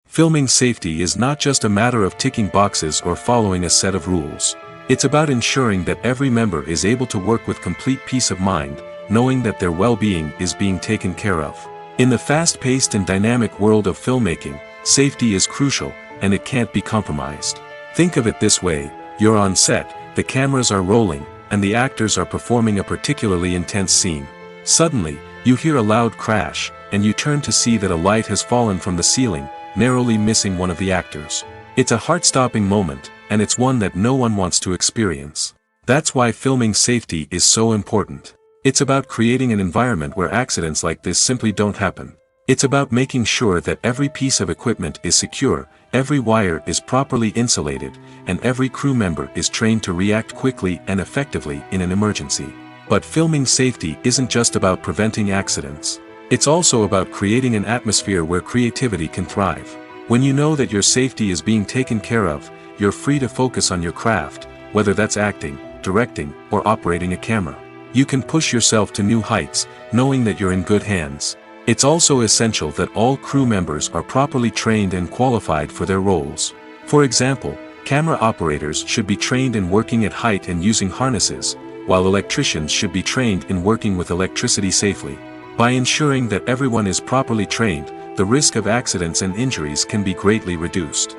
Filming safety is not just a matter of ticking boxes or following a set of rules. It's about ensuring that every member is able to work with complete peace of mind, knowing that their well-being is being taken care of. In the fast-paced and dynamic world of filmmaking, safety is crucial, and it can't be compromised. Think of it this way: you're on set, the cameras are rolling, and the actors are performing a particularly intense scene. Suddenly, you hear a loud crash, and you turn to see that a light has fallen from the ceiling, narrowly missing one of the actors. It's a heart-stopping moment, and it's one that no one wants to experience. That's why filming safety is so important. It's about creating an environment where accidents like this simply don't happen. It's about making sure that every piece of equipment is secure, every wire is properly insulated, and every crew member is trained to react quickly and effectively in an emergency. But filming safety isn't just about preventing accidents. It's also about creating an atmosphere where creativity can thrive. When you know that your safety is being taken care of, you're free to focus on your craft, whether that's acting, directing, or operating a camera. You can push yourself to new heights, knowing that you're in good hands. It's also essential that all crew members are properly trained and qualified for their roles. For example, camera operators should be trained in working at height and using harnesses, while electricians should be trained in working with electricity safely. By ensuring that everyone is properly trained, the risk of accidents and injuries can be greatly reduced.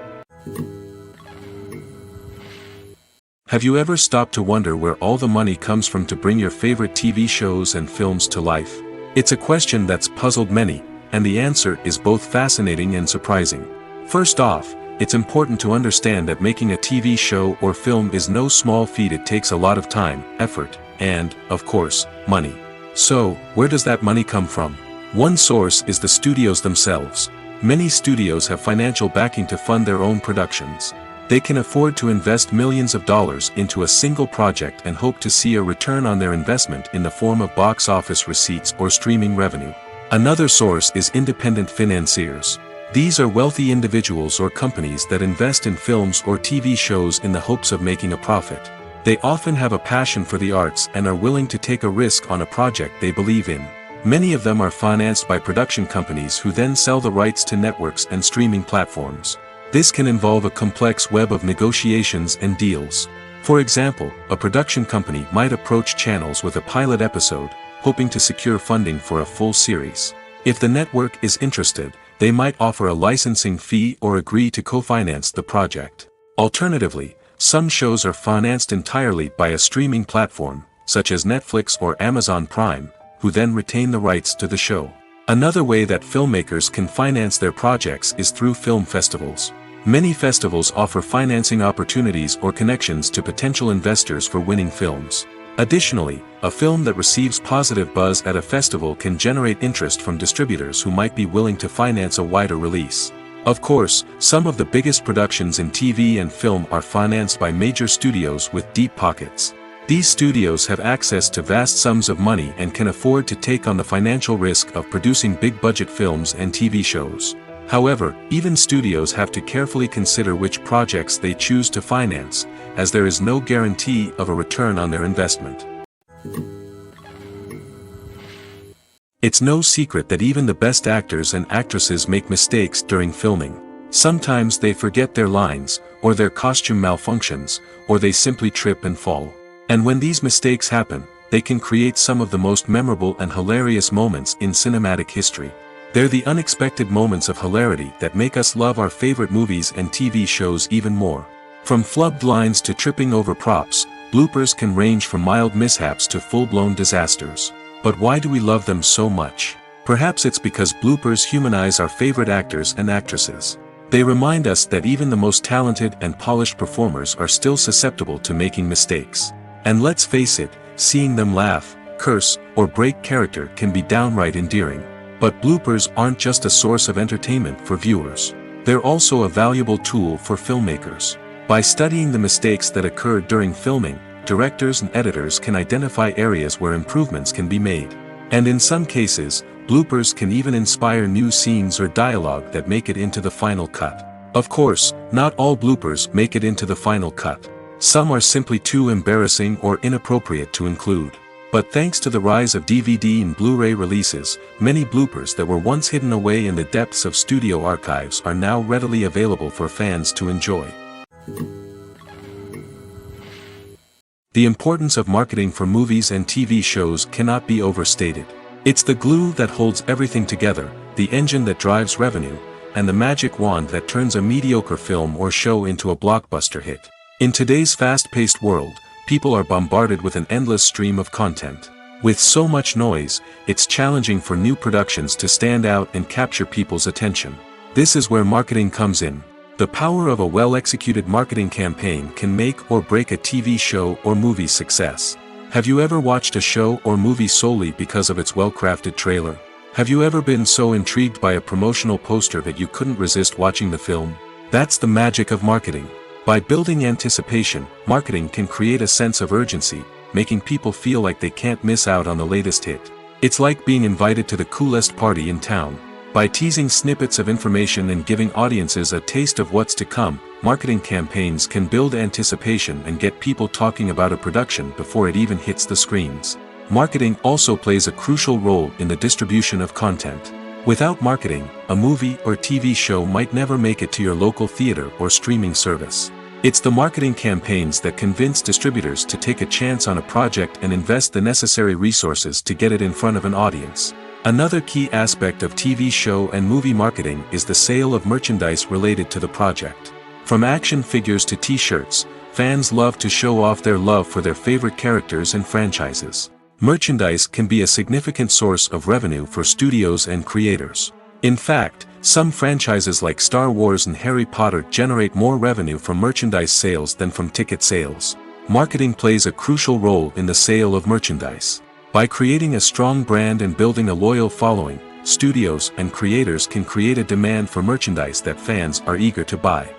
Have you ever stopped to wonder where all the money comes from to bring your favorite TV shows and films to life? It's a question that's puzzled many, and the answer is both fascinating and surprising. First off, it's important to understand that making a TV show or film is no small feat. It takes a lot of time, effort, and, of course, money. So, where does that money come from? One source is the studios themselves. Many studios have financial backing to fund their own productions. They can afford to invest millions of dollars into a single project and hope to see a return on their investment in the form of box office receipts or streaming revenue. Another source is independent financiers. These are wealthy individuals or companies that invest in films or TV shows in the hopes of making a profit. They often have a passion for the arts and are willing to take a risk on a project they believe in. Many of them are financed by production companies who then sell the rights to networks and streaming platforms. This can involve a complex web of negotiations and deals. For example, a production company might approach channels with a pilot episode, hoping to secure funding for a full series. If the network is interested, they might offer a licensing fee or agree to co-finance the project. Alternatively, some shows are financed entirely by a streaming platform, such as Netflix or Amazon Prime, who then retain the rights to the show. Another way that filmmakers can finance their projects is through film festivals. Many festivals offer financing opportunities or connections to potential investors for winning films. Additionally, a film that receives positive buzz at a festival can generate interest from distributors who might be willing to finance a wider release. Of course, some of the biggest productions in TV and film are financed by major studios with deep pockets. These studios have access to vast sums of money and can afford to take on the financial risk of producing big-budget films and TV shows. However, even studios have to carefully consider which projects they choose to finance, as there is no guarantee of a return on their investment. It's no secret that even the best actors and actresses make mistakes during filming. Sometimes they forget their lines, or their costume malfunctions, or they simply trip and fall. And when these mistakes happen, they can create some of the most memorable and hilarious moments in cinematic history. They're the unexpected moments of hilarity that make us love our favorite movies and TV shows even more. From flubbed lines to tripping over props, bloopers can range from mild mishaps to full-blown disasters. But why do we love them so much? Perhaps it's because bloopers humanize our favorite actors and actresses. They remind us that even the most talented and polished performers are still susceptible to making mistakes. And let's face it, seeing them laugh, curse, or break character can be downright endearing. But bloopers aren't just a source of entertainment for viewers. They're also a valuable tool for filmmakers. By studying the mistakes that occurred during filming, directors and editors can identify areas where improvements can be made. And in some cases, bloopers can even inspire new scenes or dialogue that make it into the final cut. Of course, not all bloopers make it into the final cut. Some are simply too embarrassing or inappropriate to include. But thanks to the rise of DVD and Blu-ray releases, many bloopers that were once hidden away in the depths of studio archives are now readily available for fans to enjoy. The importance of marketing for movies and TV shows cannot be overstated. It's the glue that holds everything together, the engine that drives revenue, and the magic wand that turns a mediocre film or show into a blockbuster hit. In today's fast-paced world, people are bombarded with an endless stream of content. With so much noise, it's challenging for new productions to stand out and capture people's attention. This is where marketing comes in. The power of a well-executed marketing campaign can make or break a TV show or movie's success. Have you ever watched a show or movie solely because of its well-crafted trailer? Have you ever been so intrigued by a promotional poster that you couldn't resist watching the film? That's the magic of marketing. By building anticipation, marketing can create a sense of urgency, making people feel like they can't miss out on the latest hit. It's like being invited to the coolest party in town. By teasing snippets of information and giving audiences a taste of what's to come, marketing campaigns can build anticipation and get people talking about a production before it even hits the screens. Marketing also plays a crucial role in the distribution of content. Without marketing, a movie or TV show might never make it to your local theater or streaming service. It's the marketing campaigns that convince distributors to take a chance on a project and invest the necessary resources to get it in front of an audience. Another key aspect of TV show and movie marketing is the sale of merchandise related to the project. From action figures to t-shirts, fans love to show off their love for their favorite characters and franchises. Merchandise can be a significant source of revenue for studios and creators. In fact, some franchises like Star Wars and Harry Potter generate more revenue from merchandise sales than from ticket sales. Marketing plays a crucial role in the sale of merchandise. By creating a strong brand and building a loyal following, studios and creators can create a demand for merchandise that fans are eager to buy.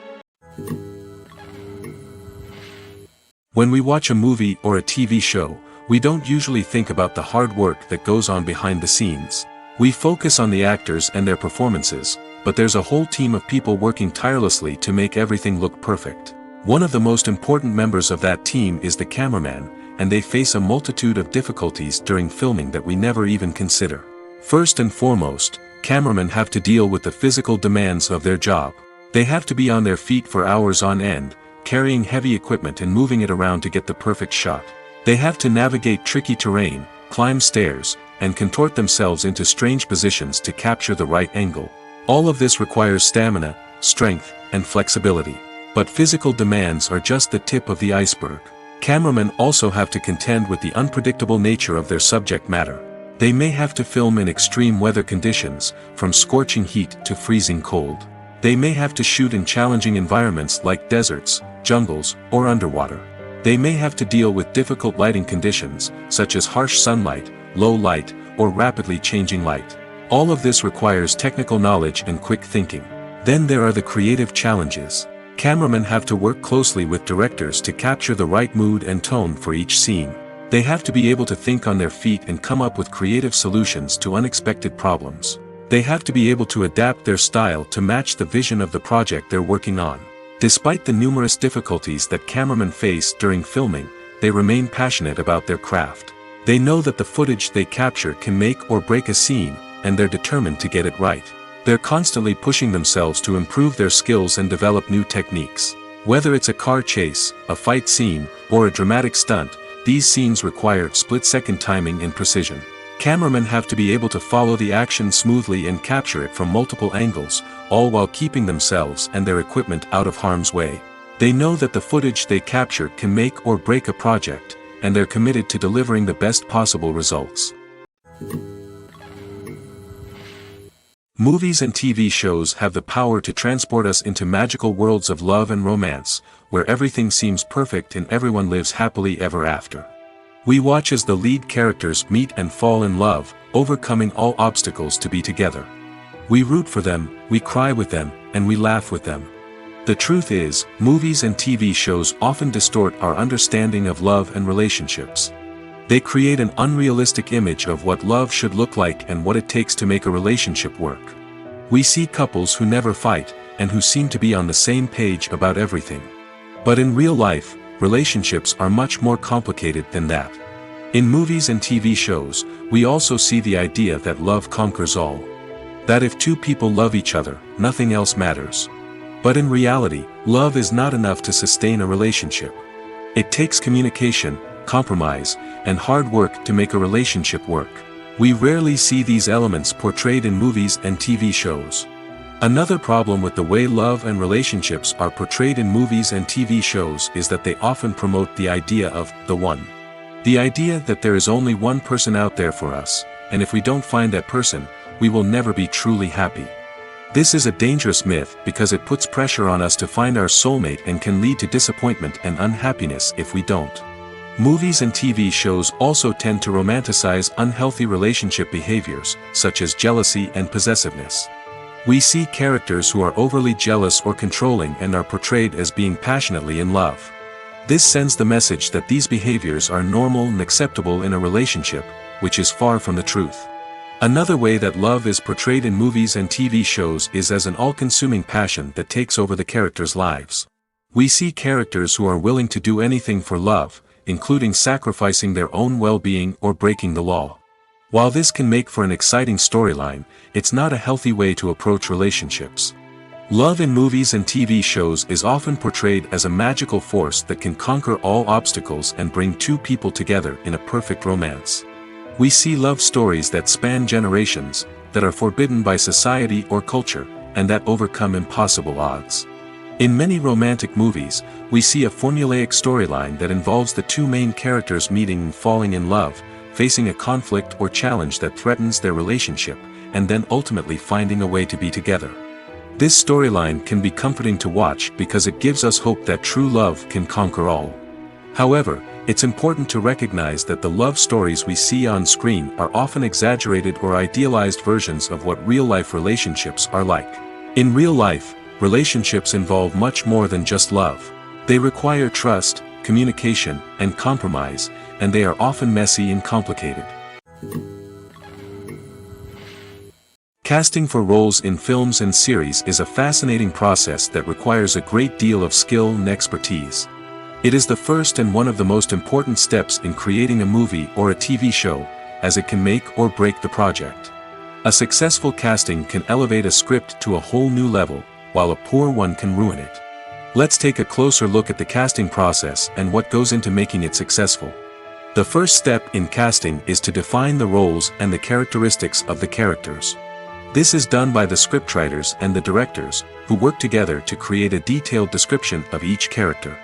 When we watch a movie or a TV show, we don't usually think about the hard work that goes on behind the scenes. We focus on the actors and their performances, but there's a whole team of people working tirelessly to make everything look perfect. One of the most important members of that team is the cameraman, and they face a multitude of difficulties during filming that we never even consider. First and foremost, cameramen have to deal with the physical demands of their job. They have to be on their feet for hours on end, carrying heavy equipment and moving it around to get the perfect shot. They have to navigate tricky terrain, climb stairs, and contort themselves into strange positions to capture the right angle. All of this requires stamina, strength, and flexibility. But physical demands are just the tip of the iceberg. Cameramen also have to contend with the unpredictable nature of their subject matter. They may have to film in extreme weather conditions, from scorching heat to freezing cold. They may have to shoot in challenging environments like deserts, jungles, or underwater. They may have to deal with difficult lighting conditions, such as harsh sunlight, low light, or rapidly changing light. All of this requires technical knowledge and quick thinking. Then there are the creative challenges. Cameramen have to work closely with directors to capture the right mood and tone for each scene. They have to be able to think on their feet and come up with creative solutions to unexpected problems. They have to be able to adapt their style to match the vision of the project they're working on. Despite the numerous difficulties that cameramen face during filming, they remain passionate about their craft. They know that the footage they capture can make or break a scene, and they're determined to get it right. They're constantly pushing themselves to improve their skills and develop new techniques. Whether it's a car chase, a fight scene, or a dramatic stunt, these scenes require split-second timing and precision. Cameramen have to be able to follow the action smoothly and capture it from multiple angles, all while keeping themselves and their equipment out of harm's way. They know that the footage they capture can make or break a project, and they're committed to delivering the best possible results. Movies and TV shows have the power to transport us into magical worlds of love and romance, where everything seems perfect and everyone lives happily ever after. We watch as the lead characters meet and fall in love, overcoming all obstacles to be together. We root for them, we cry with them, and we laugh with them. The truth is, movies and TV shows often distort our understanding of love and relationships. They create an unrealistic image of what love should look like and what it takes to make a relationship work. We see couples who never fight, and who seem to be on the same page about everything. But in real life, relationships are much more complicated than that. In movies and TV shows, we also see the idea that love conquers all. That if two people love each other, nothing else matters. But in reality, love is not enough to sustain a relationship. It takes communication, compromise, and hard work to make a relationship work. We rarely see these elements portrayed in movies and TV shows. Another problem with the way love and relationships are portrayed in movies and TV shows is that they often promote the idea of the one. The idea that there is only one person out there for us, and if we don't find that person, we will never be truly happy. This is a dangerous myth because it puts pressure on us to find our soulmate and can lead to disappointment and unhappiness if we don't. Movies and TV shows also tend to romanticize unhealthy relationship behaviors, such as jealousy and possessiveness. We see characters who are overly jealous or controlling and are portrayed as being passionately in love. This sends the message that these behaviors are normal and acceptable in a relationship, which is far from the truth. Another way that love is portrayed in movies and TV shows is as an all-consuming passion that takes over the characters' lives. We see characters who are willing to do anything for love, including sacrificing their own well-being or breaking the law. While this can make for an exciting storyline, it's not a healthy way to approach relationships. Love in movies and TV shows is often portrayed as a magical force that can conquer all obstacles and bring two people together in a perfect romance. We see love stories that span generations, that are forbidden by society or culture, and that overcome impossible odds. In many romantic movies, we see a formulaic storyline that involves the two main characters meeting and falling in love, facing a conflict or challenge that threatens their relationship, and then ultimately finding a way to be together. This storyline can be comforting to watch because it gives us hope that true love can conquer all. However, it's important to recognize that the love stories we see on screen are often exaggerated or idealized versions of what real-life relationships are like. In real life, relationships involve much more than just love. They require trust, communication, and compromise, and they are often messy and complicated. Casting for roles in films and series is a fascinating process that requires a great deal of skill and expertise. It is the first and one of the most important steps in creating a movie or a TV show, as it can make or break the project. A successful casting can elevate a script to a whole new level, while a poor one can ruin it. Let's take a closer look at the casting process and what goes into making it successful. The first step in casting is to define the roles and the characteristics of the characters. This is done by the scriptwriters and the directors, who work together to create a detailed description of each character.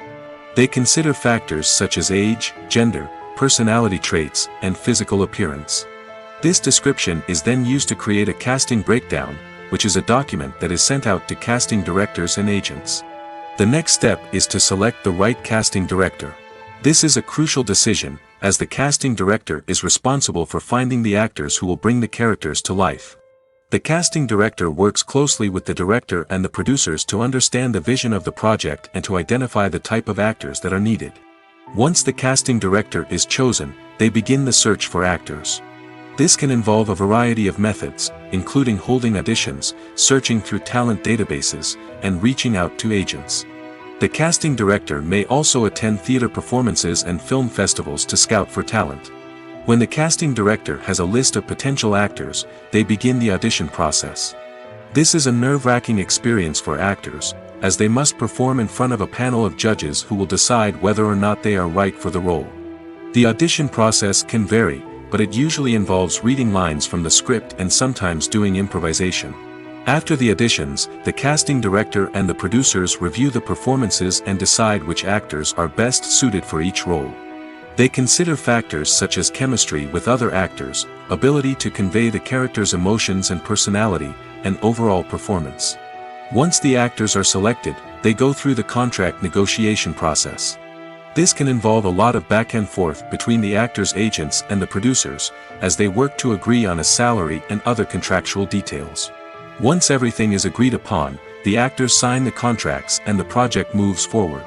They consider factors such as age, gender, personality traits, and physical appearance. This description is then used to create a casting breakdown, which is a document that is sent out to casting directors and agents. The next step is to select the right casting director. This is a crucial decision, as the casting director is responsible for finding the actors who will bring the characters to life. The casting director works closely with the director and the producers to understand the vision of the project and to identify the type of actors that are needed. Once the casting director is chosen, they begin the search for actors. This can involve a variety of methods, including holding auditions, searching through talent databases, and reaching out to agents. The casting director may also attend theater performances and film festivals to scout for talent. When the casting director has a list of potential actors, they begin the audition process. This is a nerve-wracking experience for actors, as they must perform in front of a panel of judges who will decide whether or not they are right for the role. The audition process can vary, but it usually involves reading lines from the script and sometimes doing improvisation. After the auditions, the casting director and the producers review the performances and decide which actors are best suited for each role. They consider factors such as chemistry with other actors, ability to convey the character's emotions and personality, and overall performance. Once the actors are selected, they go through the contract negotiation process. This can involve a lot of back and forth between the actors' agents and the producers, as they work to agree on a salary and other contractual details. Once everything is agreed upon, the actors sign the contracts and the project moves forward.